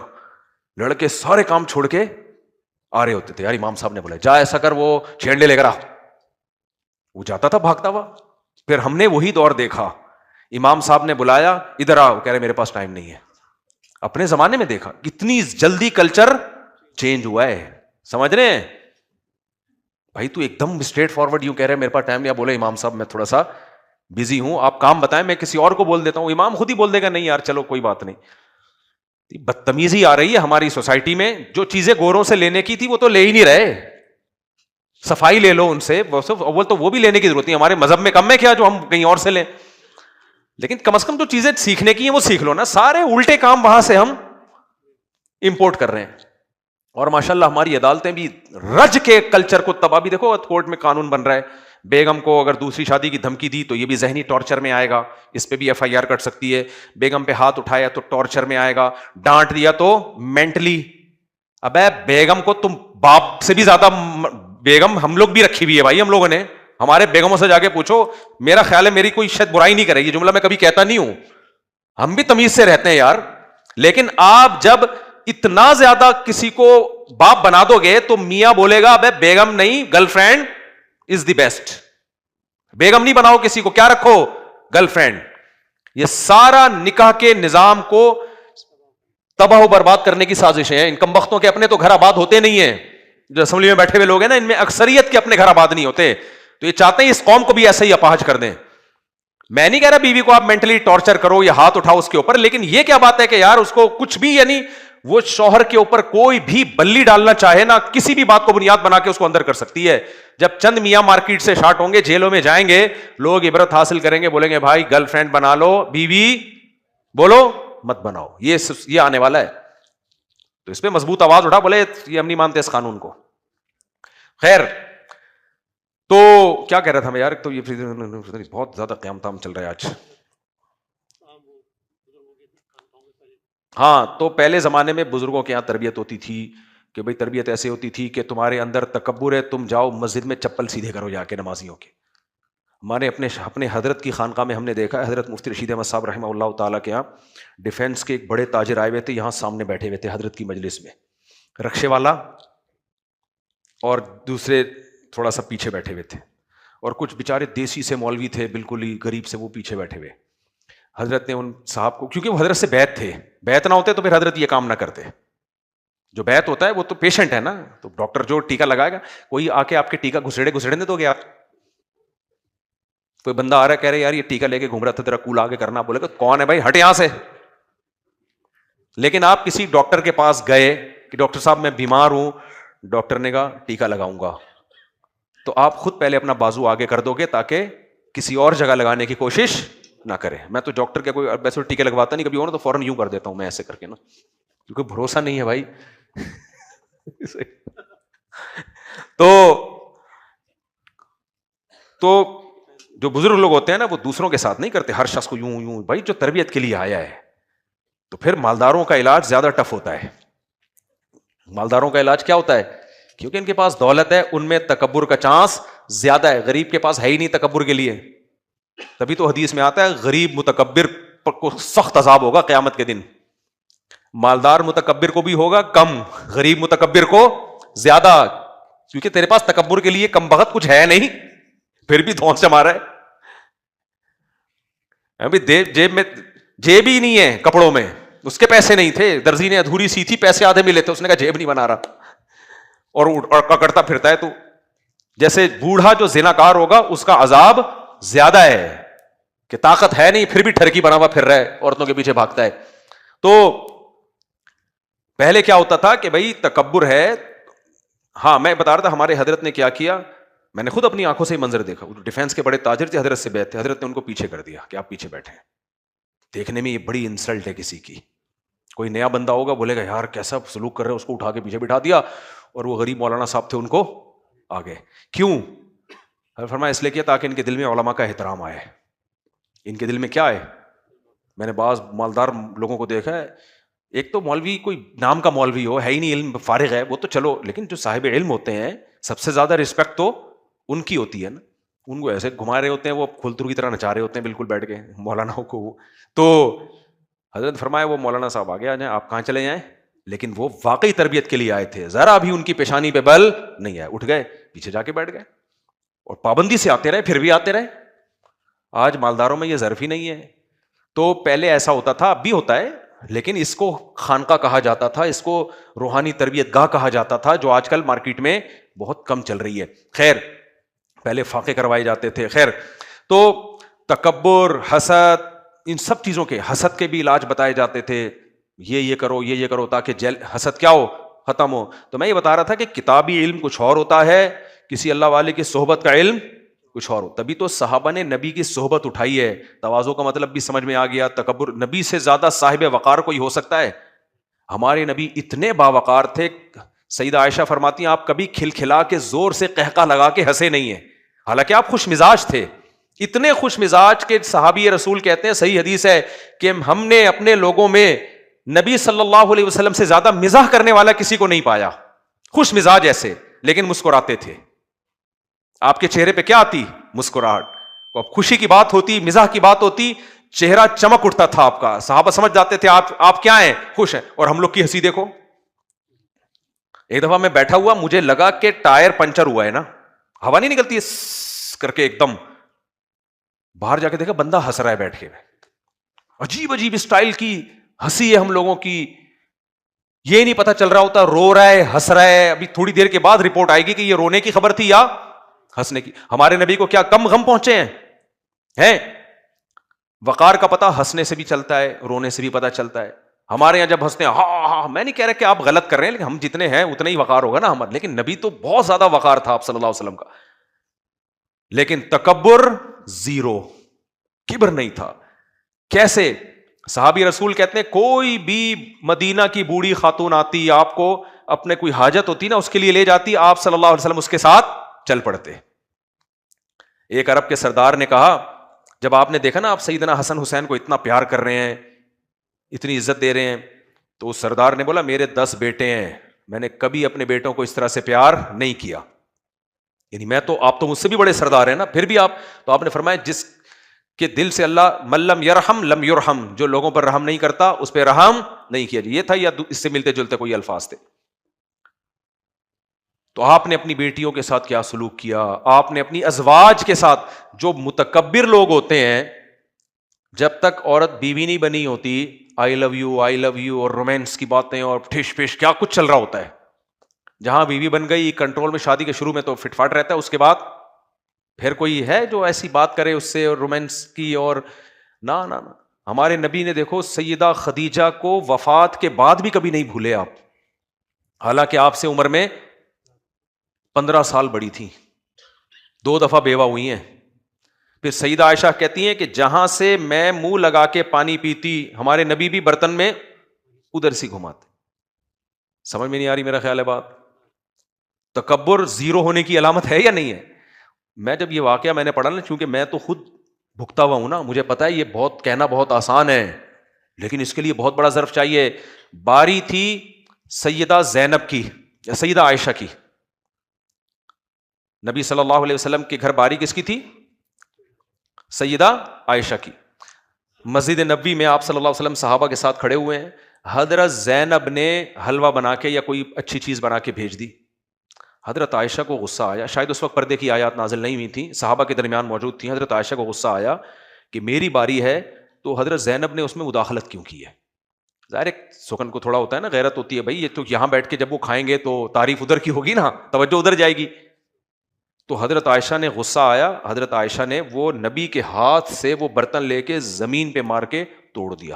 لڑکے سارے کام چھوڑ کے آ رہے ہوتے تھے. یار امام صاحب نے بولا جا ایسا کر, وہ چھینڈے لے کر آ. وہ جاتا تھا بھاگتا ہوا. پھر ہم نے وہی دور دیکھا, امام صاحب نے بلایا ادھر آ, کہہ رہے میرے پاس ٹائم نہیں ہے. اپنے زمانے میں دیکھا کتنی جلدی کلچر چینج ہوا ہے, سمجھ رہے ہیں بھائی. تو ایک دم اسٹریٹ فارورڈ یوں کہہ رہے میرے پاس ٹائم نہیں, بولے امام صاحب میں تھوڑا سا بزی ہوں, آپ کام بتائیں, میں کسی اور کو بول دیتا ہوں. امام خود ہی بول دے گا نہیں یار چلو کوئی بات نہیں. بدتمیزی آ رہی ہے ہماری سوسائٹی میں. جو چیزیں گوروں سے لینے کی تھی وہ تو لے ہی نہیں رہے. صفائی لے لو ان سے, اول تو وہ بھی لینے کی ضرورت نہیں. ہمارے مذہب میں کم ہے کیا جو ہم کہیں اور سے لیں, لیکن کم از کم جو چیزیں سیکھنے کی ہیں وہ سیکھ لو نا. سارے الٹے کام وہاں سے ہم امپورٹ کر رہے ہیں. اور ماشاءاللہ ہماری عدالتیں بھی رج کے کلچر کو تباہ. بھی دیکھو کورٹ میں قانون بن رہا ہے, بیگم کو اگر دوسری شادی کی دھمکی دی تو یہ بھی ذہنی ٹارچر میں آئے گا, اس پہ بھی ایف آئی آر کٹ سکتی ہے. بیگم پہ ہاتھ اٹھایا تو ٹارچر میں آئے گا, ڈانٹ دیا تو مینٹلی. ابے بیگم کو تم باپ سے بھی زیادہ بیگم ہم لوگ بھی رکھی ہوئی ہے بھائی. ہم لوگوں نے ہمارے بیگموں سے جا کے پوچھو, میرا خیال ہے میری کوئی شاید برائی نہیں کرے. یہ جملہ میں کبھی کہتا نہیں ہوں, ہم بھی تمیز سے رہتے ہیں یار. لیکن آپ جب اتنا زیادہ کسی کو باپ بنا دو گے تو میاں بولے گا ابے بیگم نہیں girl friend is the best. بیگم نہیں بناؤ کسی کو, کیا رکھو, گرل فرینڈ. یہ سارا نکاح کے نظام کو تباہ و برباد کرنے کی سازشیں ہیں. ان کم بختوں کے اپنے تو گھر آباد ہوتے نہیں ہیں. جو اسمبلی میں بیٹھے ہوئے لوگ ہیں نا, ان میں اکثریت کے اپنے گھر آباد نہیں ہوتے. تو یہ چاہتے ہیں اس قوم کو بھی ایسے ہی اپاہج کر دیں. میں نہیں کہہ رہا بیوی کو آپ مینٹلی ٹارچر کرو یا ہاتھ اٹھاؤ اس کے اوپر, لیکن یہ کیا بات ہے کہ یار اس کو کچھ بھی, یعنی وہ شوہر کے اوپر کوئی بھی بلی ڈالنا چاہے نا, کسی بھی بات کو بنیاد بنا کے اس کو اندر کر سکتی ہے. جب چند میاں مارکیٹ سے شارٹ ہوں گے, جیلوں میں جائیں گے, لوگ عبرت حاصل کریں گے, بولیں گے بھائی گرل فرینڈ بنا لو, بیوی بولو مت بناؤ. یہ آنے والا ہے. تو اس پہ مضبوط آواز اٹھا, بولے یہ ہم نہیں مانتے اس قانون کو. خیر, تو کیا کہہ رہا تھا میں یار, تو یہ بہت زیادہ قیام تام چل رہا ہے آج. ہاں, تو پہلے زمانے میں بزرگوں کے یہاں تربیت ہوتی تھی کہ بھئی تربیت ایسے ہوتی تھی کہ تمہارے اندر تکبر ہے, تم جاؤ مسجد میں چپل سیدھے کرو جا کے نمازیوں کے. ہمارے اپنے حضرت کی خانقاہ میں ہم نے دیکھا ہے, حضرت مفتی رشید احمد صاحب رحمہ اللہ تعالیٰ کے یہاں ڈیفینس کے ایک بڑے تاجر آئے ہوئے تھے, یہاں سامنے بیٹھے ہوئے تھے حضرت کی مجلس میں, رکشے والا اور دوسرے تھوڑا سا پیچھے بیٹھے ہوئے تھے, اور کچھ بیچارے دیسی سے مولوی تھے بالکل ہی غریب سے, وہ پیچھے بیٹھے ہوئے. حضرت نے ان صاحب کو, کیونکہ وہ حضرت سے بیعت تھے, بیعت نہ ہوتے تو پھر حضرت یہ کام نہ کرتے. جو بیعت ہوتا ہے وہ تو پیشنٹ ہے نا, تو ڈاکٹر جو ٹیکا لگائے گا, کوئی آ کے آپ کے ٹیکا گھسڑنے دو گے آپ؟ کوئی بندہ آ رہا ہے کہہ رہے یار یہ ٹیکا لے کے گھوم رہا تھا, تیرا کول آگے کرنا, بولے گا کون ہے بھائی, ہٹ یہاں سے. لیکن آپ کسی ڈاکٹر کے پاس گئے کہ ڈاکٹر صاحب میں بیمار ہوں, ڈاکٹر نے کہا ٹیکا لگاؤں گا, تو آپ خود پہلے اپنا بازو آگے کر دو گے تاکہ کسی اور جگہ لگانے کی کوشش نہ کرے. میں تو ڈاکٹر کے کوئی ویسے ٹیکے لگواتا نہیں, کبھی ہو نا تو فوراً یوں کر دیتا ہوں میں ایسے کر کے نا, کیونکہ بھروسہ نہیں ہے بھائی. تو جو بزرگ لوگ ہوتے ہیں نا وہ دوسروں کے ساتھ نہیں کرتے, ہر شخص کو یوں بھائی, جو تربیت کے لیے آیا ہے. تو پھر مالداروں کا علاج زیادہ ٹف ہوتا ہے. مالداروں کا علاج کیا ہوتا ہے؟ کیونکہ ان کے پاس دولت ہے, ان میں تکبر کا چانس زیادہ ہے. غریب کے پاس ہے ہی نہیں تکبر کے لیے, تبھی تو حدیث میں آتا ہے غریب متکبر کو سخت عذاب ہوگا قیامت کے دن. مالدار متکبر کو بھی ہوگا کم, غریب متکبر کو زیادہ, کیونکہ تیرے پاس تکبر کے لیے کم بخت کچھ ہے نہیں, پھر بھی دھون سے مارا ہے. جیب میں جیب ہی نہیں ہے کپڑوں میں, اس کے پیسے نہیں تھے, درزی نے ادھوری سی تھی, پیسے آدھے ملے تھے, اس نے کہا جیب نہیں بنا رہا, اور ککڑتا پھرتا ہے. تو جیسے بوڑھا جو زناکار ہوگا اس کا عذاب زیادہ ہے کہ طاقت ہے نہیں پھر بھی ٹھرکی بنا ہوا پھر رہا ہے, عورتوں کے پیچھے بھاگتا ہے. تو پہلے کیا ہوتا تھا کہ بھائی تکبر ہے. ہاں میں بتا رہا تھا ہمارے حضرت نے کیا کیا, میں نے خود اپنی آنکھوں سے منظر دیکھا. ڈیفینس کے بڑے تاجر تھے, حضرت سے بیعت تھے, حضرت نے ان کو پیچھے کر دیا کہ آپ پیچھے بیٹھے. دیکھنے میں یہ بڑی انسلٹ ہے کسی کی. کوئی نیا بندہ ہوگا بولے گا یار کیسا سلوک کر رہے ہیں, اس کو اٹھا کے پیچھے بٹھا دیا, اور وہ غریب مولانا صاحب تھے ان کو آگے. کیوں؟ فرمایا اس لیے کیا تاکہ ان کے دل میں علماء کا احترام آئے. ان کے دل میں کیا ہے؟ میں نے بعض مالدار لوگوں کو دیکھا ہے, ایک تو مولوی کوئی نام کا مولوی ہو, ہے ہی نہیں, علم فارغ ہے, وہ تو چلو, لیکن جو صاحب علم ہوتے ہیں سب سے زیادہ رسپیکٹ تو ان کی ہوتی ہے نا. ان کو ایسے گھما رہے ہوتے ہیں, وہ کھلترو کی طرح نچا رہے ہوتے ہیں بالکل بیٹھ کے مولاناؤں کو. تو حضرت فرمایا وہ مولانا صاحب آگے آ جائیں, آپ کہاں چلے جائیں, لیکن وہ واقعی تربیت کے لیے آئے تھے, ذرا بھی ان کی پیشانی پہ بل نہیں آئے, اٹھ گئے پیچھے جا کے بیٹھ گئے, اور پابندی سے آتے رہے, پھر بھی آتے رہے. آج مالداروں میں یہ ظرف ہی نہیں ہے. تو پہلے ایسا ہوتا تھا, اب بھی ہوتا ہے, لیکن اس کو خانقاہ کہا جاتا تھا, اس کو روحانی تربیت گاہ کہا جاتا تھا, جو آج کل مارکیٹ میں بہت کم چل رہی ہے. خیر, پہلے فاقے کروائے جاتے تھے. خیر, تو تکبر, حسد, ان سب چیزوں کے, حسد کے بھی علاج بتائے جاتے تھے, یہ کرو, یہ کرو, تاکہ حسد کیا ہو, ختم ہو. تو میں یہ بتا رہا تھا کہ کتابی علم کچھ اور ہوتا ہے, کسی اللہ والے کی صحبت کا علم کچھ اور ہو. تبھی تو صحابہ نے نبی کی صحبت اٹھائی ہے. تواضع کا مطلب بھی سمجھ میں آ گیا. تکبر, نبی سے زیادہ صاحب وقار کوئی ہو سکتا ہے؟ ہمارے نبی اتنے باوقار تھے, سیدہ عائشہ فرماتی ہیں آپ کبھی کھلکھلا کے زور سے قہقہ لگا کے ہنسے نہیں ہیں, حالانکہ آپ خوش مزاج تھے, اتنے خوش مزاج کے صحابی رسول کہتے ہیں, صحیح حدیث ہے کہ ہم نے اپنے لوگوں میں نبی صلی اللہ علیہ وسلم سے زیادہ مزاح کرنے والا کسی کو نہیں پایا. خوش مزاج ایسے, لیکن مسکراتے تھے. آپ کے چہرے پہ کیا آتی؟ مسکراہٹ. اب خوشی کی بات ہوتی, مزاح کی بات ہوتی, چہرہ چمک اٹھتا تھا آپ کا. صحابہ سمجھ جاتے تھے آپ کیا ہیں, خوش ہیں. اور ہم لوگ کی ہنسی دیکھو. ایک دفعہ میں بیٹھا ہوا, مجھے لگا کہ ٹائر پنچر ہوا ہے نا, ہوا نہیں نکلتی کر کے ایک دم, باہر جا کے دیکھا بندہ ہنس رہا ہے بیٹھ کے, عجیب عجیب اسٹائل کی ہنسی ہے ہم لوگوں کی. یہ نہیں پتا چل رہا ہوتا رو رہا ہے ہنس رہا ہے. ابھی تھوڑی دیر کے بعد رپورٹ آئے گی کہ یہ رونے کی خبر تھی یا ہنسنے کی. ہمارے نبی کو کیا کم غم پہنچے ہیں؟ وقار کا پتہ ہنسنے سے بھی چلتا ہے, رونے سے بھی پتہ چلتا ہے. ہمارے یہاں جب ہنستے ہیں ہاں ہاں، میں نہیں کہہ رہا کہ آپ غلط کر رہے ہیں، لیکن ہم جتنے ہیں اتنا ہی وقار ہوگا نا ہمارا، لیکن نبی تو بہت زیادہ وقار تھا آپ صلی اللہ علیہ وسلم کا، لیکن تکبر زیرو، کبر نہیں تھا. کیسے؟ صحابی رسول کہتے ہیں کوئی بھی مدینہ کی بوڑھی خاتون آتی، آپ کو اپنے کوئی حاجت ہوتی نا اس کے لیے لے جاتی، آپ صلی اللہ علیہ وسلم اس کے ساتھ چل پڑتے. ایک عرب کے سردار نے کہا، جب آپ نے دیکھا نا آپ سیدنا حسن حسین کو اتنا پیار کر رہے ہیں، اتنی عزت دے رہے ہیں، تو اس سردار نے بولا میرے 10 بیٹے ہیں، میں نے کبھی اپنے بیٹوں کو اس طرح سے پیار نہیں کیا. یعنی میں تو، آپ تو مجھ سے بھی بڑے سردار ہیں نا، پھر بھی آپ، تو آپ نے فرمایا جس کے دل سے اللہ من لم یرحم لم یرحم، جو لوگوں پر رحم نہیں کرتا اس پہ رحم نہیں کیا. یہ تھا یا اس سے ملتے جلتے کوئی الفاظ تھے؟ تو آپ نے اپنی بیٹیوں کے ساتھ کیا سلوک کیا، آپ نے اپنی ازواج کے ساتھ. جو متکبر لوگ ہوتے ہیں، جب تک عورت بیوی نہیں بنی ہوتی، I love you I love you اور رومانس کی باتیں اور ٹھش پش کیا کچھ چل رہا ہوتا ہے. جہاں بیوی بن گئی کنٹرول میں، شادی کے شروع میں تو فٹ فاٹ رہتا ہے، اس کے بعد پھر کوئی ہے جو ایسی بات کرے اس سے اور رومانس کی، اور نہ نہ. ہمارے نبی نے دیکھو سیدہ خدیجہ کو وفات کے بعد بھی کبھی نہیں بھولے آپ، حالانکہ آپ سے عمر میں 15 سال بڑی تھی، 2 دفعہ بیوہ ہوئی ہیں. پھر سیدہ عائشہ کہتی ہیں کہ جہاں سے میں منہ لگا کے پانی پیتی، ہمارے نبی بھی برتن میں ادھر سے گھماتے. سمجھ میں نہیں آ رہی میرا خیال ہے بات؟ تکبر زیرو ہونے کی علامت ہے یا نہیں ہے؟ میں جب یہ واقعہ میں نے پڑھا نا، چونکہ میں تو خود بھگتا ہوا ہوں نا، مجھے پتا ہے یہ بہت کہنا بہت آسان ہے، لیکن اس کے لیے بہت بڑا ظرف چاہیے. باری تھی سیدہ زینب کی یا سیدہ عائشہ کی. نبی صلی اللہ علیہ وسلم کے گھر باری کس کی تھی؟ سیدہ عائشہ کی. مسجد نبوی میں آپ صلی اللہ علیہ وسلم صحابہ کے ساتھ کھڑے ہوئے ہیں، حضرت زینب نے حلوہ بنا کے یا کوئی اچھی چیز بنا کے بھیج دی. حضرت عائشہ کو غصہ آیا، شاید اس وقت پردے کی آیات نازل نہیں ہوئی تھیں، صحابہ کے درمیان موجود تھیں. حضرت عائشہ کو غصہ آیا کہ میری باری ہے تو حضرت زینب نے اس میں مداخلت کیوں کی ہے. ظاہر ایک سکن کو تھوڑا ہوتا ہے نا، غیرت ہوتی ہے، بھائی یہ تو یہاں بیٹھ کے جب وہ کھائیں گے تو تعریف ادھر کی ہوگی نا، توجہ ادھر جائے گی. تو حضرت عائشہ نے غصہ آیا، حضرت عائشہ نے وہ نبی کے ہاتھ سے وہ برتن لے کے زمین پہ مار کے توڑ دیا.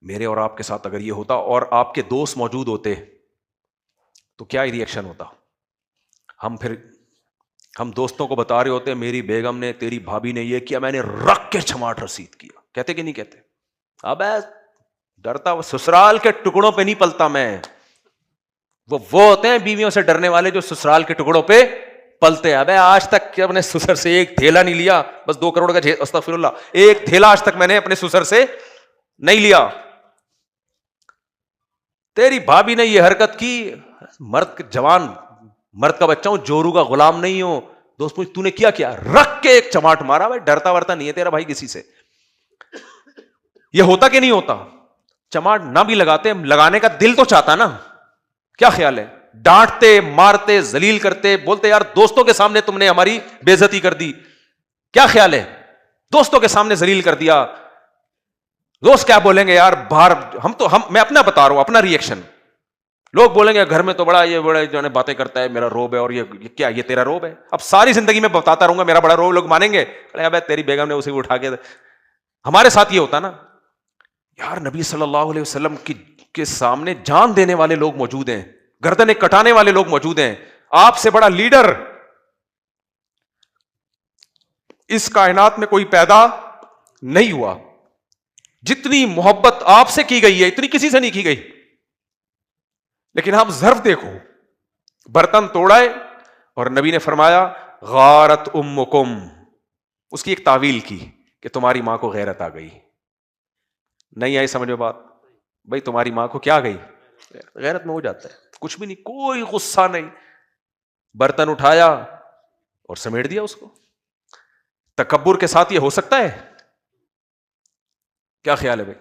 میرے اور آپ کے ساتھ اگر یہ ہوتا اور آپ کے دوست موجود ہوتے تو کیا ری ایکشن ہوتا؟ ہم دوستوں کو بتا رہے ہوتے میری بیگم نے، تیری بھابھی نے یہ کیا، میں نے رکھ کے چھماٹ رسید کیا. کہتے کہ نہیں کہتے؟ اب ڈرتا سسرال کے ٹکڑوں پہ نہیں پلتا میں. وہ ہوتے ہیں بیویوں سے ڈرنے والے جو سسرال کے ٹکڑوں پہ پلتے ہیں. ابے آج تک اپنے سسر سے ایک تھیلا نہیں لیا، بس 2 کروڑ کا استغفر اللہ، ایک تھیلا آج تک میں نے اپنے سسر سے نہیں لیا. تیری بھابھی نے یہ حرکت کی، مرد جوان، مرد کا بچہ ہوں، جورو کا غلام نہیں ہوں. دوست پوچھ تو نے کیا کیا؟ رکھ کے ایک چماٹ مارا. بھائی ڈرتا ورتا نہیں ہے تیرا بھائی کسی سے. یہ ہوتا کہ نہیں ہوتا؟ چماٹ نہ بھی لگاتے، لگانے کا دل تو چاہتا نا. کیا خیال ہے؟ ڈانٹتے مارتے ذلیل کرتے، بولتے یار دوستوں کے سامنے تم نے ہماری بے عزتی کر دی. کیا خیال ہے؟ دوستوں کے سامنے ذلیل کر دیا، دوست کیا بولیں گے یار باہر. میں اپنا بتا رہا ہوں، اپنا ری ایکشن. لوگ بولیں گے گھر میں تو بڑا یہ بڑا جو ہے باتیں کرتا ہے، میرا روب ہے، اور یہ کیا یہ تیرا روب ہے؟ اب ساری زندگی میں بتاتا رہوں گا میرا بڑا روب، لوگ مانیں گے؟ ابے تیری بیگم نے اسے اٹھا کے. ہمارے ساتھ یہ ہوتا نا یار، نبی صلی اللہ علیہ وسلم کے سامنے جان دینے والے لوگ موجود ہیں، گردنیں کٹانے والے لوگ موجود ہیں. آپ سے بڑا لیڈر اس کائنات میں کوئی پیدا نہیں ہوا. جتنی محبت آپ سے کی گئی ہے اتنی کسی سے نہیں کی گئی. لیکن آپ ظرف دیکھو، برتن توڑا ہے اور نبی نے فرمایا غارت امکم، اس کی ایک تعویل کی کہ تمہاری ماں کو غیرت آ گئی. نہیں آئی سمجھ میں بات؟ بھائی تمہاری ماں کو کیا گئی؟ غیرت میں ہو جاتا ہے، کچھ بھی نہیں، کوئی غصہ نہیں. برتن اٹھایا اور سمیٹ دیا اس کو. تکبر کے ساتھ یہ ہو سکتا ہے؟ کیا خیال ہے بھائی؟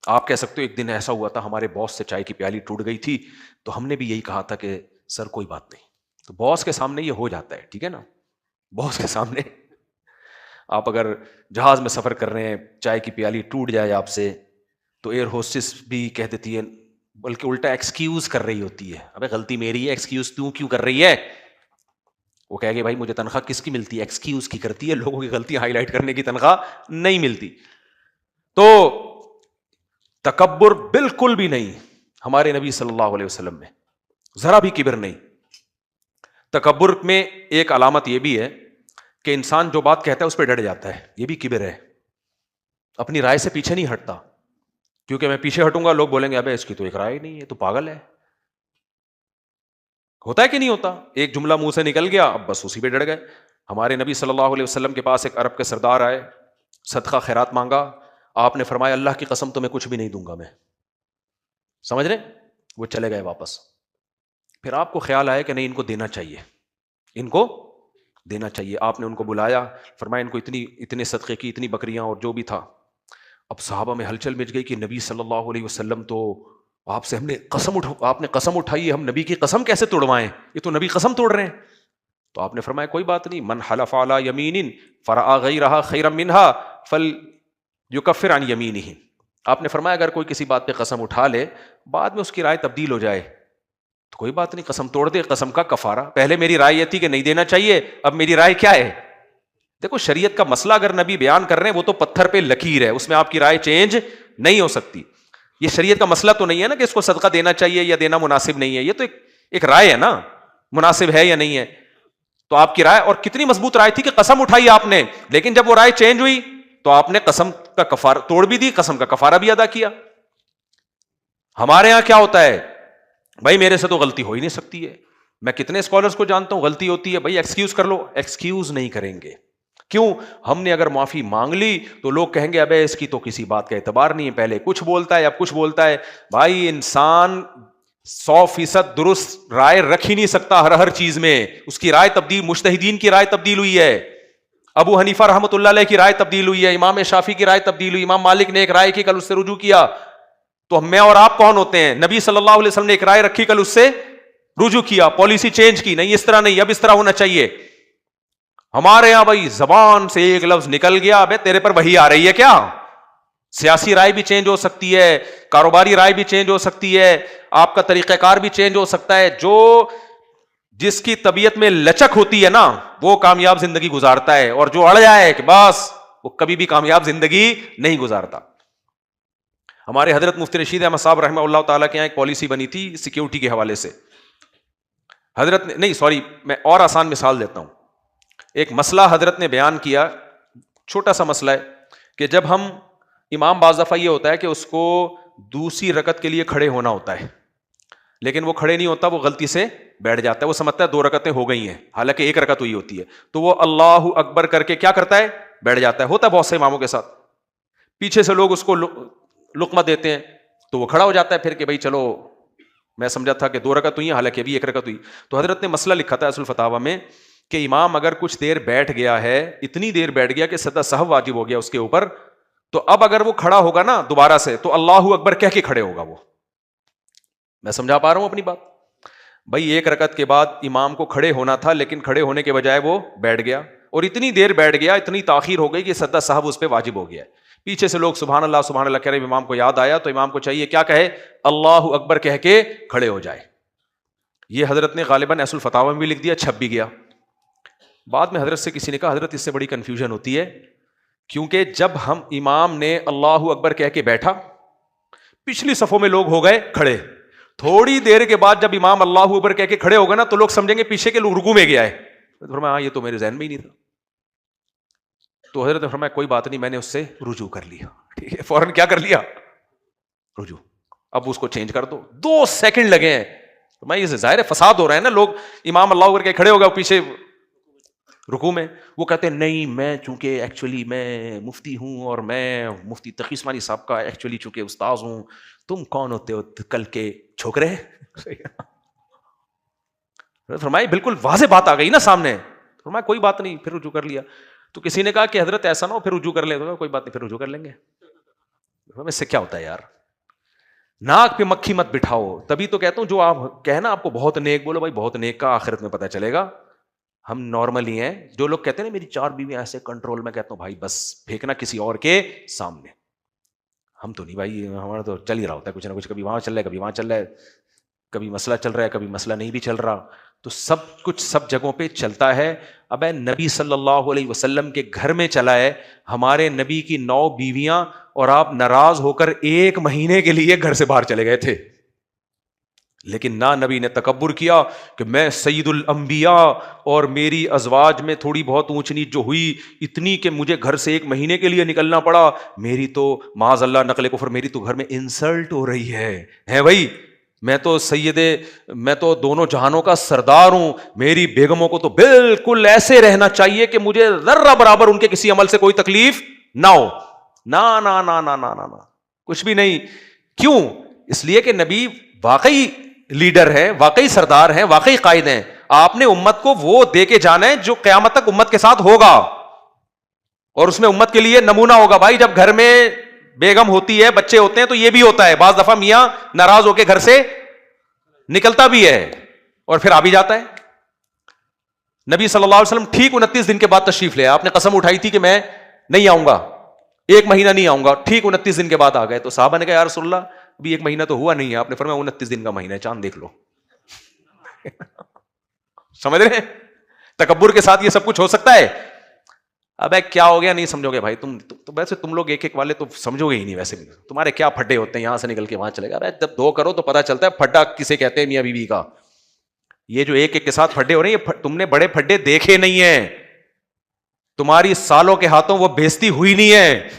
آپ کہہ سکتے ہو ایک دن ایسا ہوا تھا ہمارے باس سے چائے کی پیالی ٹوٹ گئی تھی تو ہم نے بھی یہی کہا تھا کہ سر کوئی بات نہیں. تو باس کے سامنے یہ ہو جاتا ہے، ٹھیک ہے نا. باس کے سامنے آپ اگر جہاز میں سفر کر رہے ہیں، چائے کی پیالی ٹوٹ جائے آپ سے، تو ایئر ہوسٹس بھی کہہ دیتی ہے، بلکہ الٹا ایکسکیوز کر رہی ہوتی ہے. ابے غلطی میری ہے، ایکسکیوز تو کیوں کر رہی ہے؟ وہ کہے گی بھائی مجھے تنخواہ کس کی ملتی ہے؟ ایکسکیوز کی کرتی ہے، لوگوں کی غلطی ہائی لائٹ کرنے کی تنخواہ نہیں ملتی. تو تکبر بالکل بھی نہیں ہمارے نبی صلی اللہ علیہ وسلم میں، ذرا بھی کبر نہیں۔ تکبر میں ایک علامت یہ بھی ہے کہ انسان جو بات کہتا ہے اس پہ ڈٹ جاتا ہے، یہ بھی کبر ہے، اپنی رائے سے پیچھے نہیں ہٹتا، کیونکہ میں پیچھے ہٹوں گا لوگ بولیں گے ابے اس کی تو ایک رائے نہیں ہے، تو پاگل ہے۔ ہوتا ہے کہ نہیں ہوتا؟ ایک جملہ منہ سے نکل گیا، اب بس اسی پہ ڈٹ گئے۔ ہمارے نبی صلی اللہ علیہ وسلم کے پاس ایک عرب کے سردار آئے، صدقہ خیرات مانگا، آپ نے فرمایا اللہ کی قسم تمہیں کچھ بھی نہیں دوں گا میں، سمجھ رہے؟ وہ چلے گئے واپس۔ پھر آپ کو خیال آیا کہ نہیں ان کو دینا چاہیے، ان کو دینا چاہیے۔ آپ نے ان کو بلایا، فرمایا ان کو اتنے صدقے کی، اتنی بکریاں اور جو بھی تھا۔ اب صحابہ میں ہلچل مچ گئی کہ نبی صلی اللہ علیہ وسلم تو آپ سے آپ نے قسم اٹھائی ہے، ہم نبی کی قسم کیسے توڑوائیں؟ یہ تو نبی قسم توڑ رہے ہیں۔ تو آپ نے فرمایا کوئی بات نہیں، من حلف علی یمین فرأى غیرہا خیرا منہا فلیکفر عن یمینہ۔ آپ نے فرمایا اگر کوئی کسی بات پہ قسم اٹھا لے، بعد میں اس کی رائے تبدیل ہو جائے تو کوئی بات نہیں، قسم توڑ دے، قسم کا کفارہ۔ پہلے میری رائے یہ تھی کہ نہیں دینا چاہیے، اب میری رائے کیا ہے؟ دیکھو شریعت کا مسئلہ اگر نبی بیان کر رہے ہیں وہ تو پتھر پہ لکیر ہے، اس میں آپ کی رائے چینج نہیں ہو سکتی۔ یہ شریعت کا مسئلہ تو نہیں ہے نا کہ اس کو صدقہ دینا چاہیے یا دینا مناسب نہیں ہے، یہ تو ایک رائے ہے نا، مناسب ہے یا نہیں ہے۔ تو آپ کی رائے، اور کتنی مضبوط رائے تھی کہ قسم اٹھائی آپ نے، لیکن جب وہ رائے چینج ہوئی تو آپ نے قسم کا کفارہ توڑ بھی دی، قسم کا کفارہ بھی ادا کیا۔ ہمارے ہاں کیا ہوتا ہے، بھائی میرے سے تو غلطی ہو ہی نہیں سکتی ہے، میں کتنے اسکالرس کو جانتا ہوں غلطی ہوتی ہے، بھائی ایکسکیوز کر لو، ایکسکیوز نہیں کریں گے۔ کیوں؟ ہم نے اگر معافی مانگ لی تو لوگ کہیں گے ابے اس کی تو کسی بات کا اعتبار نہیں ہے، پہلے کچھ بولتا ہے اب کچھ بولتا ہے۔ بھائی انسان 100% درست رائے رکھ ہی نہیں سکتا ہر چیز میں، اس کی رائے تبدیل، مجتہدین کی رائے تبدیل ہوئی ہے، ابو حنیفہ رحمۃ اللہ علیہ کی رائے تبدیل ہوئی ہے، امام شافعی کی رائے تبدیل ہوئی، امام مالک نے ایک رائے کی کل اس سے رجوع کیا۔ تو میں اور آپ کون ہوتے ہیں؟ نبی صلی اللہ علیہ وسلم نے ایک رائے رکھی کل اس سے رجوع کیا، پالیسی چینج کی، نہیں اس طرح نہیں، اب اس طرح ہونا چاہیے۔ ہمارے یہاں بھائی زبان سے ایک لفظ نکل گیا، ابے تیرے پر وحی آ رہی ہے کیا؟ سیاسی رائے بھی چینج ہو سکتی ہے، کاروباری رائے بھی چینج ہو سکتی ہے، آپ کا طریقہ کار بھی چینج ہو سکتا ہے۔ جس کی طبیعت میں لچک ہوتی ہے نا وہ کامیاب زندگی گزارتا ہے، اور جو اڑ جائے کہ بس وہ کبھی بھی کامیاب زندگی نہیں گزارتا۔ ہمارے حضرت مفتی رشید احمد صاحب رحمہ اللہ تعالیٰ کے یہاں ایک پالیسی بنی تھی سیکیورٹی کے حوالے سے۔ حضرت نے میں اور آسان مثال دیتا ہوں۔ ایک مسئلہ حضرت نے بیان کیا، چھوٹا سا مسئلہ ہے کہ جب ہم امام بعض دفعہ یہ ہوتا ہے کہ اس کو دوسری رکعت کے لیے کھڑے ہونا ہوتا ہے، لیکن وہ کھڑے نہیں ہوتا، وہ غلطی سے بیٹھ جاتا ہے، وہ سمجھتا ہے 2 رکعتیں ہو گئی ہیں، حالانکہ 1 رکعت ہوئی ہوتی ہے، تو وہ اللہ اکبر کر کے کیا کرتا ہے؟ بیٹھ جاتا ہے۔ ہوتا ہے بہت سے اماموں کے ساتھ، پیچھے سے لوگ اس کو لقمہ دیتے ہیں تو وہ کھڑا ہو جاتا ہے پھر کہ بھائی چلو میں سمجھا تھا کہ 2 رکعت ہوئی ہیں، حالانکہ ابھی 1 رکعت ہوئی۔ تو حضرت نے مسئلہ لکھا تھا اصل فتاویٰ میں کہ امام اگر کچھ دیر بیٹھ گیا ہے، اتنی دیر بیٹھ گیا کہ سجدہ سہو واجب ہو گیا اس کے اوپر، تو اب اگر وہ کھڑا ہوگا نا دوبارہ سے تو اللہ اکبر کہہ کے کھڑے ہوگا وہ۔ میں سمجھا پا رہا ہوں اپنی بات؟ بھائی 1 رکعت کے بعد امام کو کھڑے ہونا تھا، لیکن کھڑے ہونے کے بجائے وہ بیٹھ گیا، اور اتنی دیر بیٹھ گیا، اتنی تاخیر ہو گئی کہ سجدہ سہو اس پہ واجب ہو گیا ہے۔ پیچھے سے لوگ سبحان اللہ کہہ رہے، امام کو یاد آیا تو امام کو چاہیے کیا کہے؟ اللہ اکبر کہہ کے کھڑے ہو جائے۔ یہ حضرت نے غالباً اصل فتاویٰ میں بھی لکھ دیا، چھپ بھی گیا۔ بعد میں حضرت سے کسی نے کہا حضرت اس سے بڑی کنفیوژن ہوتی ہے، کیونکہ جب ہم امام نے اللہ اکبر کہہ کے بیٹھا، پچھلی صفوں میں لوگ ہو گئے کھڑے، تھوڑی دیر کے بعد جب امام اللہ اکبر کہہ کے کھڑے ہو گئے نا تو لوگ سمجھیں گے پیچھے کے لوگ رکوع میں گیا ہے۔ فرمایا ہاں یہ تو میرے ذہن میں ہی نہیں تھا۔ تو حضرت نے فرمایا کوئی بات نہیں، میں نے اس سے رجوع کر لیا، ٹھیک ہے، فوراً کیا کر لیا؟ رجوع۔ اب اس کو چینج کر دو، 2 سیکنڈ لگے ہیں۔ میں یہ ظاہر ہے فساد ہو رہا ہے نا، لوگ امام اللہ اکبر کے کھڑے ہو گئے پیچھے رکوع میں، وہ کہتے ہیں نہیں میں چونکہ ایکچولی میں مفتی ہوں اور میں مفتی تقی عثمانی صاحب کا ایکچولی چونکہ استاذ ہوں، تم کون ہوتے ہو کل کے چھوکرے؟ فرمایا بالکل واضح بات آ گئی نا سامنے، فرمایا کوئی بات نہیں، پھر رجوع کر لیا۔ تو کسی نے کہا کہ حضرت ایسا نہ ہو پھر رجوع کر لیں، تو کوئی بات نہیں پھر رجوع کر لیں گے۔ اس سے کیا ہوتا ہے یار، ناک پہ مکھی مت بٹھاؤ۔ تبھی تو کہتا ہوں جو آپ کہنا آپ کو بہت نیک، بولو بھائی بہت نیک کا آخرت میں پتہ چلے گا، ہم نارمل ہی ہیں۔ جو لوگ کہتے ہیں نا میری 4 بیویاں ایسے کنٹرول، میں کہتا ہوں بھائی بس پھینکنا کسی اور کے سامنے، ہم تو نہیں بھائی، ہمارا تو چل ہی رہا ہوتا ہے کچھ نہ کچھ، کبھی وہاں چل رہا ہے کبھی وہاں چل رہا ہے، کبھی مسئلہ چل رہا ہے کبھی مسئلہ نہیں بھی چل رہا، تو سب کچھ سب جگہوں پہ چلتا ہے. اب نبی صلی اللہ علیہ وسلم کے گھر میں چلا ہے, ہمارے نبی کی 9 بیویاں, اور آپ ناراض ہو کر 1 مہینے کے لیے گھر سے باہر چلے گئے تھے. لیکن نہ نبی نے تکبر کیا کہ میں سید الانبیاء اور میری ازواج میں تھوڑی بہت اونچ نیچ جو ہوئی اتنی کہ مجھے گھر سے 1 مہینے کے لیے نکلنا پڑا, میری تو معاذ اللہ نقل کفر, میری تو گھر میں انسلٹ ہو رہی ہے بھائی, میں تو دونوں جہانوں کا سردار ہوں, میری بیگموں کو تو بالکل ایسے رہنا چاہیے کہ مجھے ذرہ برابر ان کے کسی عمل سے کوئی تکلیف نہ ہو. نا نا نا نا نا نا کچھ بھی نہیں. کیوں؟ اس لیے کہ نبی واقعی لیڈر ہے, واقعی سردار ہیں, واقعی قائد ہیں. آپ نے امت کو وہ دے کے جانا ہے جو قیامت تک امت کے ساتھ ہوگا, اور اس میں امت کے لیے نمونہ ہوگا. بھائی جب گھر میں بیگم ہوتی ہے, بچے ہوتے ہیں, تو یہ بھی ہوتا ہے بعض دفعہ میاں ناراض ہو کے گھر سے نکلتا بھی ہے اور پھر آ بھی جاتا ہے. نبی صلی اللہ علیہ وسلم ٹھیک 29 دن کے بعد تشریف لے, آپ نے قسم اٹھائی تھی کہ میں نہیں آؤں گا, 1 مہینہ نہیں آؤں گا, ٹھیک 29 دن کے بعد آ گئے. تو صحابہ نے کہا یا رسول اللہ ابھی 1 مہینہ تو ہوا نہیں ہے. آپ نے فرمایا 29 دن کا مہینہ ہے, چاند دیکھ لو. سمجھ رہے ہیں؟ تکبر کے ساتھ یہ سب کچھ ہو سکتا ہے. اب کیا ہو گیا نہیں سمجھو گے بھائی, ویسے تم لوگ ایک والے تو سمجھو گے ہی نہیں, ویسے بھی تمہارے کیا پھڈے ہوتے ہیں, یہاں سے نکل کے وہاں چلے گا. جب 2 کرو تو پتا چلتا ہے پھڈا کسے کہتے ہیں میاں بیوی کا. یہ جو ایک کے ساتھ پھڈے ہو رہے ہیں, تم نے بڑے پھڈے دیکھے نہیں ہیں, تمہاری سالوں کے ہاتھوں وہ بےزتی ہوئی نہیں ہے.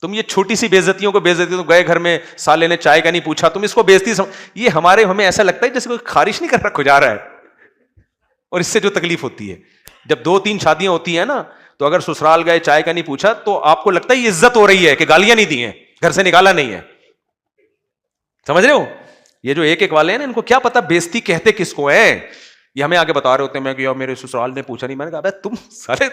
تم یہ چھوٹی سی بےزتیوں کو بےزتی, تو گئے گھر میں سالے نے چائے کا نہیں پوچھا, تم اس کو بےزتی یہ ہمیں ایسا لگتا ہے جیسے کوئی خارش نہیں کر رکھا جا رہا ہے. اور اس سے جو تکلیف ہوتی ہے جب 2-3 شادیاں ہوتی ہیں نا, تو اگر سسرال گئے چائے کا نہیں پوچھا تو آپ کو لگتا ہے یہ عزت ہو رہی ہے کہ گالیاں نہیں دی ہیں, گھر سے نکالا نہیں ہے. سمجھ رہے ہو؟ یہ جو ایک والے ہیں نا, ان کو کیا پتا بےزتی کہتے کس کو ہیں. یہ ہمیں آگے بتا رہے ہوتے ہیں, میں کہ میرے سسرال نے پوچھا نہیں. میں نے کہا تم سارے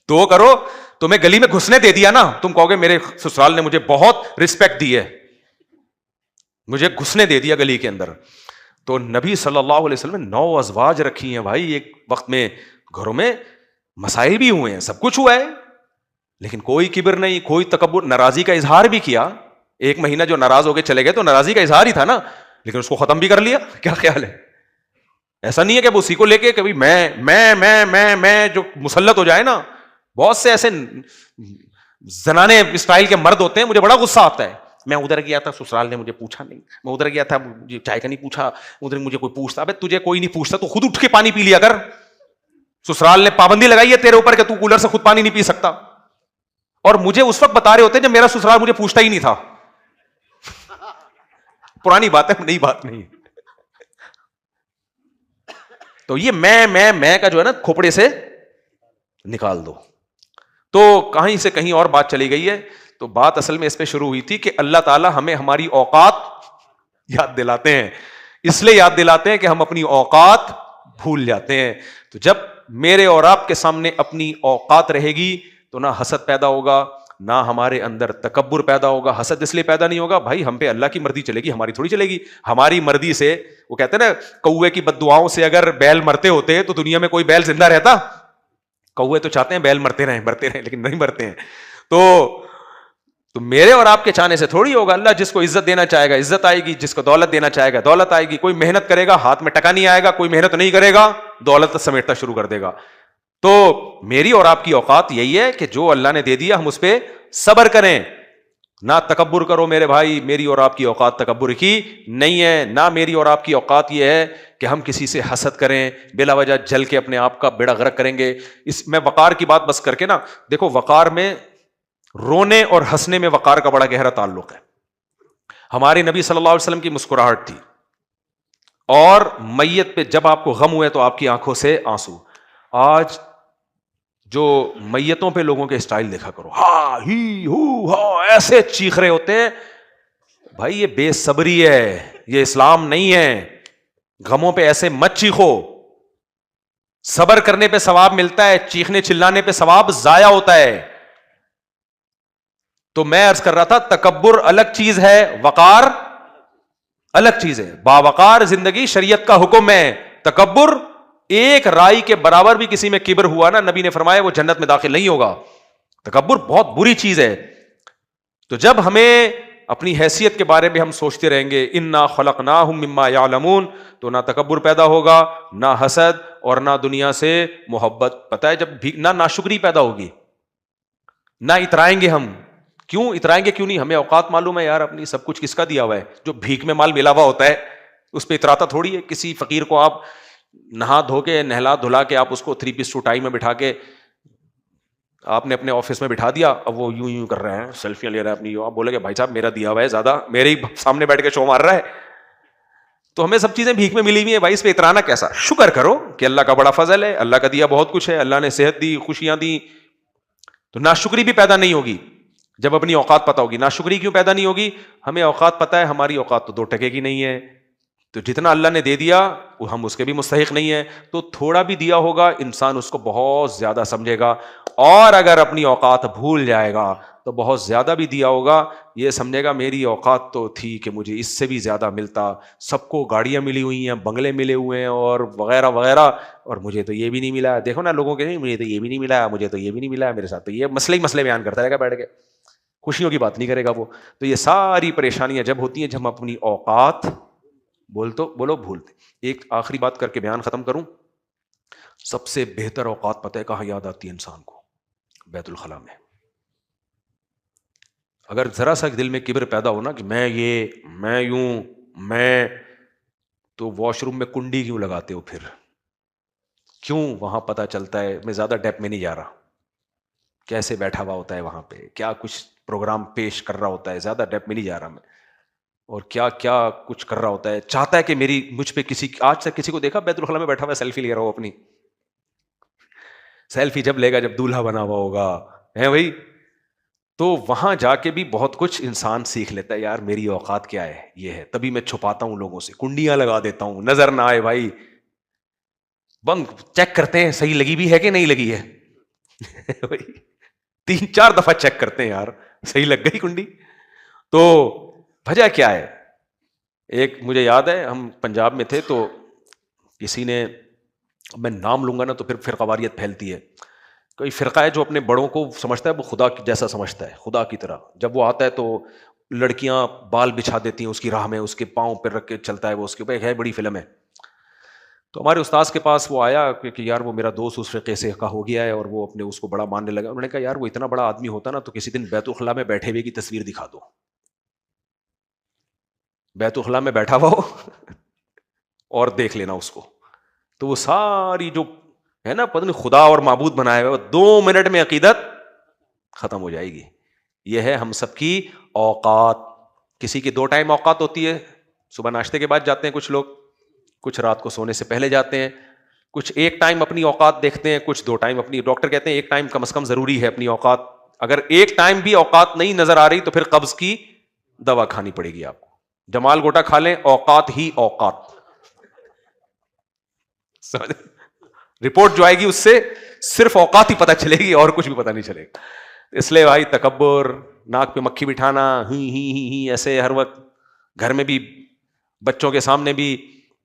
2 کرو, تمہیں گلی میں گھسنے دے دیا نا, تم کہو گے میرے سسرال نے مجھے بہت رسپیکٹ دی ہے, مجھے گھسنے دے دیا گلی کے اندر. تو نبی صلی اللہ علیہ وسلم نے 9 ازواج رکھی ہیں بھائی. ایک وقت میں گھروں میں مسائل بھی ہوئے ہیں, سب کچھ ہوا ہے, لیکن کوئی کبر نہیں, کوئی تکبر. ناراضی کا اظہار بھی کیا, 1 مہینہ جو ناراض ہو کے چلے گئے تو ناراضی کا اظہار ہی تھا نا, لیکن اس کو ختم بھی کر لیا. کیا خیال ہے؟ ایسا نہیں ہے کہ وہ اسی کو لے کے کبھی میں جو مسلط ہو جائے نا. بہت سے ایسے زنانے اسٹائل کے مرد ہوتے ہیں, مجھے بڑا غصہ آتا ہے. میں ادھر گیا تھا, سسرال نے مجھے پوچھا نہیں, میں ادھر گیا تھا, مجھے چائے کا نہیں پوچھا, ادھر مجھے کوئی پوچھتا. ابے تجھے کوئی نہیں پوچھتا, تو خود اٹھ کے پانی پی لیا کر. سسرال نے پابندی لگائی ہے تیرے اوپر کہ تو کولر سے خود پانی نہیں پی سکتا, اور مجھے اس وقت بتا رہے ہوتے ہیں جب میرا سسرال مجھے پوچھتا ہی نہیں تھا. پرانی بات ہے, نئی بات نہیں. تو یہ میں کا جو ہے نا کھوپڑے سے نکال دو. تو کہیں سے کہیں اور بات چلی گئی ہے. تو بات اصل میں اس پہ شروع ہوئی تھی کہ اللہ تعالیٰ ہمیں ہماری اوقات یاد دلاتے ہیں, اس لیے یاد دلاتے ہیں کہ ہم اپنی اوقات بھول جاتے ہیں. تو جب میرے اور آپ کے سامنے اپنی اوقات رہے گی تو نہ حسد پیدا ہوگا, نہ ہمارے اندر تکبر پیدا ہوگا. حسد اس لیے پیدا نہیں ہوگا بھائی, ہم پہ اللہ کی مرضی چلے گی, ہماری تھوڑی چلے گی. ہماری مرضی سے, وہ کہتے ہیں نا کوے کی بد دعاؤں سے اگر بیل مرتے ہوتے تو دنیا میں کوئی بیل زندہ رہتا. کوے تو چاہتے ہیں بیل مرتے رہیں لیکن نہیں مرتے ہیں. تو میرے اور آپ کے چاہنے سے تھوڑی ہوگا. اللہ جس کو عزت دینا چاہے گا عزت آئے گی, جس کو دولت دینا چاہے گا دولت آئے گی. کوئی محنت کرے گا ہاتھ میں ٹکا نہیں آئے گا, کوئی محنت نہیں کرے گا دولت سمیٹنا شروع کر دے گا. تو میری اور آپ کی اوقات یہی ہے کہ جو اللہ نے دے دیا ہم اس پہ صبر کریں, نہ تکبر کرو میرے بھائی. میری اور آپ کی اوقات تکبر کی نہیں ہے, نہ میری اور آپ کی اوقات یہ ہے کہ ہم کسی سے حسد کریں, بلا وجہ جل کے اپنے آپ کا بیڑا غرق کریں گے. میں وقار کی بات بس کر کے نا, دیکھو وقار میں رونے اور ہنسنے میں وقار کا بڑا گہرا تعلق ہے. ہمارے نبی صلی اللہ علیہ وسلم کی مسکراہٹ تھی, اور میت پہ جب آپ کو غم ہوئے تو آپ کی آنکھوں سے آنسو. آج جو میتوں پہ لوگوں کے اسٹائل دیکھا کرو, ہا ہی ہو ہا, ایسے چیخ رہے ہوتے ہیں. بھائی یہ بے صبری ہے, یہ اسلام نہیں ہے. غموں پہ ایسے مت چیخو. صبر کرنے پہ ثواب ملتا ہے, چیخنے چلانے پہ ثواب ضائع ہوتا ہے. تو میں عرض کر رہا تھا تکبر الگ چیز ہے, وقار الگ چیز ہے. باوقار زندگی شریعت کا حکم ہے. تکبر, ایک رائی کے برابر بھی کسی میں کبر ہوا نا, نبی نے فرمایا وہ جنت میں داخل نہیں ہوگا. تکبر بہت بری چیز ہے. تو جب ہمیں اپنی حیثیت کے بارے میں ہم سوچتے رہیں گے انا خلقناہم مما یعلمون، تو نہ تکبر پیدا ہوگا، نہ حسد، اور نہ دنیا سے محبت. پتہ ہے جب نہ ناشکری پیدا ہوگی، نہ اترائیں گے ہم. کیوں اترائیں گے؟ کیوں نہیں؟ ہمیں اوقات معلوم ہے یار اپنی، سب کچھ کس کا دیا ہوا ہے. جو بھیک میں مال ملا ہوا ہوتا ہے اس پہ اتراتا تھوڑی ہے. کسی فقیر کو آپ نہا دھو کے نہلا دھلا کے آپ اس کو 3 پیس سوٹ ٹائی میں بٹھا کے آپ نے اپنے آفس میں بٹھا دیا، اب وہ یوں یوں کر رہے ہیں، سیلفیاں لے رہے ہیں اپنی. آپ بولے کہ بھائی صاحب میرا دیا ہوا ہے زیادہ، میرے ہی سامنے بیٹھ کے شو مار رہا ہے. تو ہمیں سب چیزیں بھیک میں ملی ہوئی ہیں بھائی، اس پہ اترانا کیسا؟ شکر کرو کہ اللہ کا بڑا فضل ہے، اللہ کا دیا بہت کچھ ہے، اللہ نے صحت دی، خوشیاں دی. تو ناشکری بھی پیدا نہیں ہوگی جب اپنی اوقات پتہ ہوگی. ناشکری کیوں پیدا نہیں ہوگی؟ ہمیں اوقات پتہ ہے ہماری اوقات تو 2 ٹکے کی نہیں ہے. تو جتنا اللہ نے دے دیا وہ ہم اس کے بھی مستحق نہیں ہے. تو تھوڑا بھی دیا ہوگا انسان اس کو بہت زیادہ سمجھے گا، اور اگر اپنی اوقات بھول جائے گا تو بہت زیادہ بھی دیا ہوگا یہ سمجھے گا میری اوقات تو تھی کہ مجھے اس سے بھی زیادہ ملتا. سب کو گاڑیاں ملی ہوئی ہیں، بنگلے ملے ہوئے ہیں اور وغیرہ وغیرہ، اور مجھے تو یہ بھی نہیں ملا. دیکھو نا لوگوں کے نہیں، مجھے تو یہ بھی نہیں ملا، مجھے تو یہ بھی نہیں ملا، میرے ساتھ تو یہ مسئلے ہی مسئلے بیان کرتا رہے گا بیٹھ کے، خوشیوں کی بات نہیں کرے گا وہ. تو یہ ساری پریشانیاں جب ہوتی ہیں جب ہم اپنی اوقات بولو بھولتے. ایک آخری بات کر کے بیان ختم کروں. سب سے بہتر اوقات پتہ ہے کہاں یاد آتی ہے انسان کو؟ بیت الخلاء میں. اگر ذرا سا دل میں کبر پیدا ہو نا کہ میں یوں تو واش روم میں کنڈی کیوں لگاتے ہو پھر؟ کیوں؟ وہاں پتہ چلتا ہے، میں زیادہ ڈیپ میں نہیں جا رہا، کیسے بیٹھا ہوا ہوتا ہے وہاں پہ، کیا کچھ پروگرام پیش کر رہا ہوتا ہے، زیادہ ڈیپ میں نہیں جا رہا میں، اور کیا کیا کچھ کر رہا ہوتا ہے. چاہتا ہے کہ مجھ پہ آج تک کسی کو دیکھا بیت الخلاء میں بیٹھا ہوا سیلفی لے رہا ہو اپنی؟ سیلفی جب لے گا جب دولہا بنا ہوا ہوگا ہے بھائی، تو وہاں جا کے بھی بہت کچھ انسان سیکھ لیتا ہے. یار میری اوقات کیا ہے، یہ ہے. تبھی میں چھپاتا ہوں لوگوں سے، کنڈیاں لگا دیتا ہوں، نظر نہ آئے بھائی. بند چیک کرتے ہیں صحیح لگی بھی ہے کہ نہیں لگی ہے. 3-4 دفعہ چیک کرتے ہیں یار صحیح لگ گئی کنڈی. تو وجہ کیا ہے؟ ایک مجھے یاد ہے ہم پنجاب میں تھے تو کسی نے، میں نام لوں گا نا تو پھر فرقواریت پھیلتی ہے. کوئی فرقہ ہے جو اپنے بڑوں کو سمجھتا ہے وہ خدا جیسا سمجھتا ہے، خدا کی طرح. جب وہ آتا ہے تو لڑکیاں بال بچھا دیتی ہیں اس کی راہ میں، اس کے پاؤں پہ رکھ کے چلتا ہے وہ، اس کے اوپر ہے بڑی فلم ہے. تو ہمارے استاذ کے پاس وہ آیا کہ یار وہ میرا دوست اس فرقے سے کا ہو گیا ہے اور وہ اپنے اس کو بڑا ماننے لگا. انہوں نے کہا یار وہ اتنا بڑا آدمی ہوتا نا تو کسی دن بیت الخلاء میں بیٹھے ہوئے کی تصویر دکھا دو، بیت الخلاء میں بیٹھا ہوا ہو اور دیکھ لینا اس کو. تو وہ ساری جو ہے نا پتہ نہیں خدا اور معبود بنائے ہوئے 2 منٹ میں عقیدت ختم ہو جائے گی. یہ ہے ہم سب کی اوقات. کسی کی 2 ٹائم اوقات ہوتی ہے، صبح ناشتے کے بعد جاتے ہیں کچھ لوگ، کچھ رات کو سونے سے پہلے جاتے ہیں، کچھ 1 ٹائم اپنی اوقات دیکھتے ہیں، کچھ 2 ٹائم اپنی. ڈاکٹر کہتے ہیں 1 ٹائم کم از کم ضروری ہے اپنی اوقات. اگر 1 ٹائم بھی اوقات نہیں نظر آ رہی تو پھر قبض کی دوا کھانی پڑے گی آپ کو. جمال گوٹا کھا لیں، اوقات ہی اوقات. رپورٹ جو آئے گی اس سے صرف اوقات ہی پتہ چلے گی اور کچھ بھی پتہ نہیں چلے گا. اس لیے بھائی تکبر، ناک پہ مکھی بٹھانا، ہی ایسے ہر وقت، گھر میں بھی بچوں کے سامنے بھی،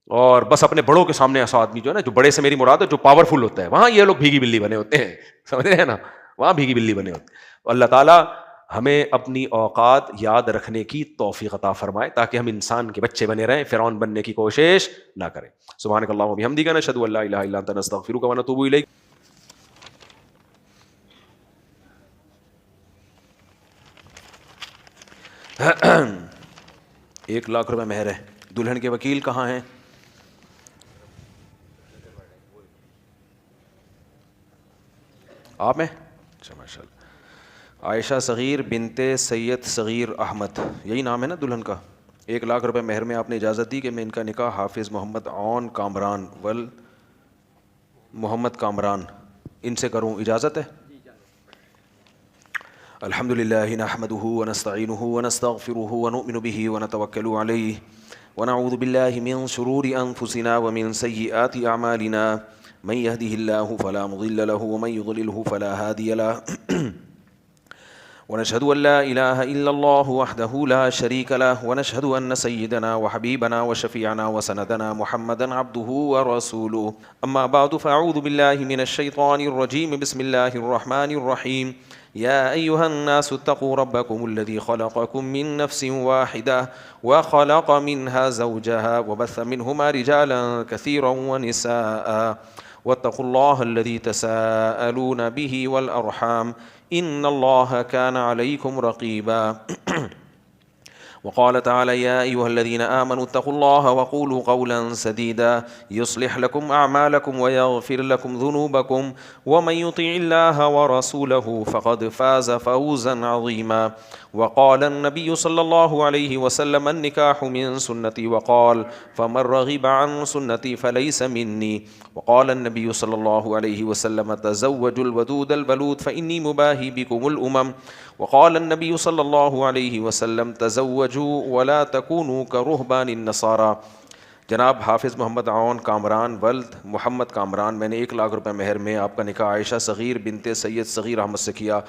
اور بس اپنے بڑوں کے سامنے ایسا آدمی جو ہے نا، جو بڑے سے میری مراد ہے جو پاورفل ہوتا ہے، وہاں یہ لوگ بھیگی بلی بنے ہوتے ہیں، سمجھ رہے ہیں نا، وہاں بھیگی بلی بنے ہوتے ہیں. اللہ تعالیٰ ہمیں اپنی اوقات یاد رکھنے کی توفیق عطا فرمائے تاکہ ہم انسان کے بچے بنے رہیں، فرعون بننے کی کوشش نہ کریں. سبحانک اللہم و بحمدک، نشہد ان لا الہ الا انت، نستغفرک و نتوب الیک. ₹1,00,000 مہر ہے. دلہن کے وکیل کہاں ہیں؟ آپ میں؟ اچھا ماشاء اللہ. عائشہ صغیر بنت سید صغیر احمد، یہی نام ہے نا دلہن کا. ₹1,00,000 مہر میں آپ نے اجازت دی کہ میں ان کا نکاح حافظ محمد عون کامران محمد کامران ان سے کروں، اجازت ہے؟ الحمد للہ نحمده ونستعینه ونستغفره ونؤمن به ونتوکل علیہ ونعوذ باللہ من شرور انفسنا ومن سیئات اعمالنا من يهده الله فلا مضل له ومن يضلله فلا هادي له ونشهد ان لا اله الا الله وحده لا شريك له ونشهد ان سيدنا وحبيبنا وشفيعنا وسندنا محمدا عبده ورسوله. اما بعد فاعوذ بالله من الشيطان الرجيم. بسم الله الرحمن الرحيم. يا أيها الناس اتقوا ربكم الذي خلقكم من نفس واحدة وخلق منها زوجها وبث منهما رجالا كثيرا ونساء واتقوا الله الذي تساءلون به والأرحام إن الله كان عليكم رقيبا وقال تعالى يا أيها الذين آمنوا اتقوا الله وقولوا قولا سديدا يصلح لكم أعمالكم ويغفر لكم ذنوبكم ومن يطع الله ورسوله فقد فاز فوزا عظيما وقال النبي صلى الله عليه وسلم النكاح من سنتي وقال فمن رغب عن سنتي فليس مني وقال النبي صلى الله عليه وسلم تزوجوا الودود البلود فإني مباهي بكم الأمم وقال النبي صلى الله عليه وسلم تزوجوا ولا تكونوا كرهبان النصارى. جناب حافظ محمد عون کامران ولد محمد کامران، میں نے 1 لاکھ روپے مہر میں آپ کا نکاح عائشہ صغیر بنت سید صغیر احمد سے کیا.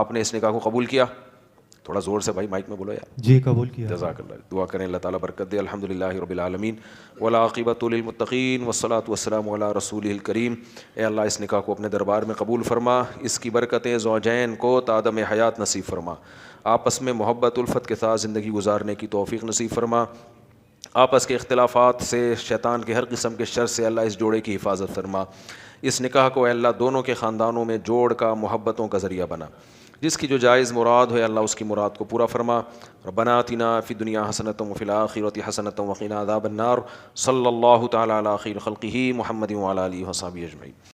آپ نے اس نکاح کو قبول کیا؟ تھوڑا زور سے بھائی مائک میں بولو یار. جی قبول کیا. جزاک اللہ. دعا کریں اللہ تعالیٰ برکت دے. الحمدللہ رب العالمین والعاقبۃ للمتقین والصلاۃ والسلام علی رسولہ الکریم. اے اللہ اس نکاح کو اپنے دربار میں قبول فرما، اس کی برکتیں زوجین کو تعدم حیات نصیب فرما، آپس میں محبت الفت کے ساتھ زندگی گزارنے کی توفیق نصیب فرما، آپس کے اختلافات سے شیطان کے ہر قسم کے شر سے اللہ اس جوڑے کی حفاظت فرما. اس نکاح کو اے اللہ دونوں کے خاندانوں میں جوڑ کا محبتوں کا ذریعہ بنا. جس کی جو جائز مراد ہو اللہ اس کی مراد کو پورا فرما. ربنا آتنا فی الدنیا حسنۃ وفی الآخرۃ حسنۃ وقنا عذاب النار. صلی اللہ تعالی علی خیر خلقہ محمد وعلی آلہ وصحبہ اجمعین.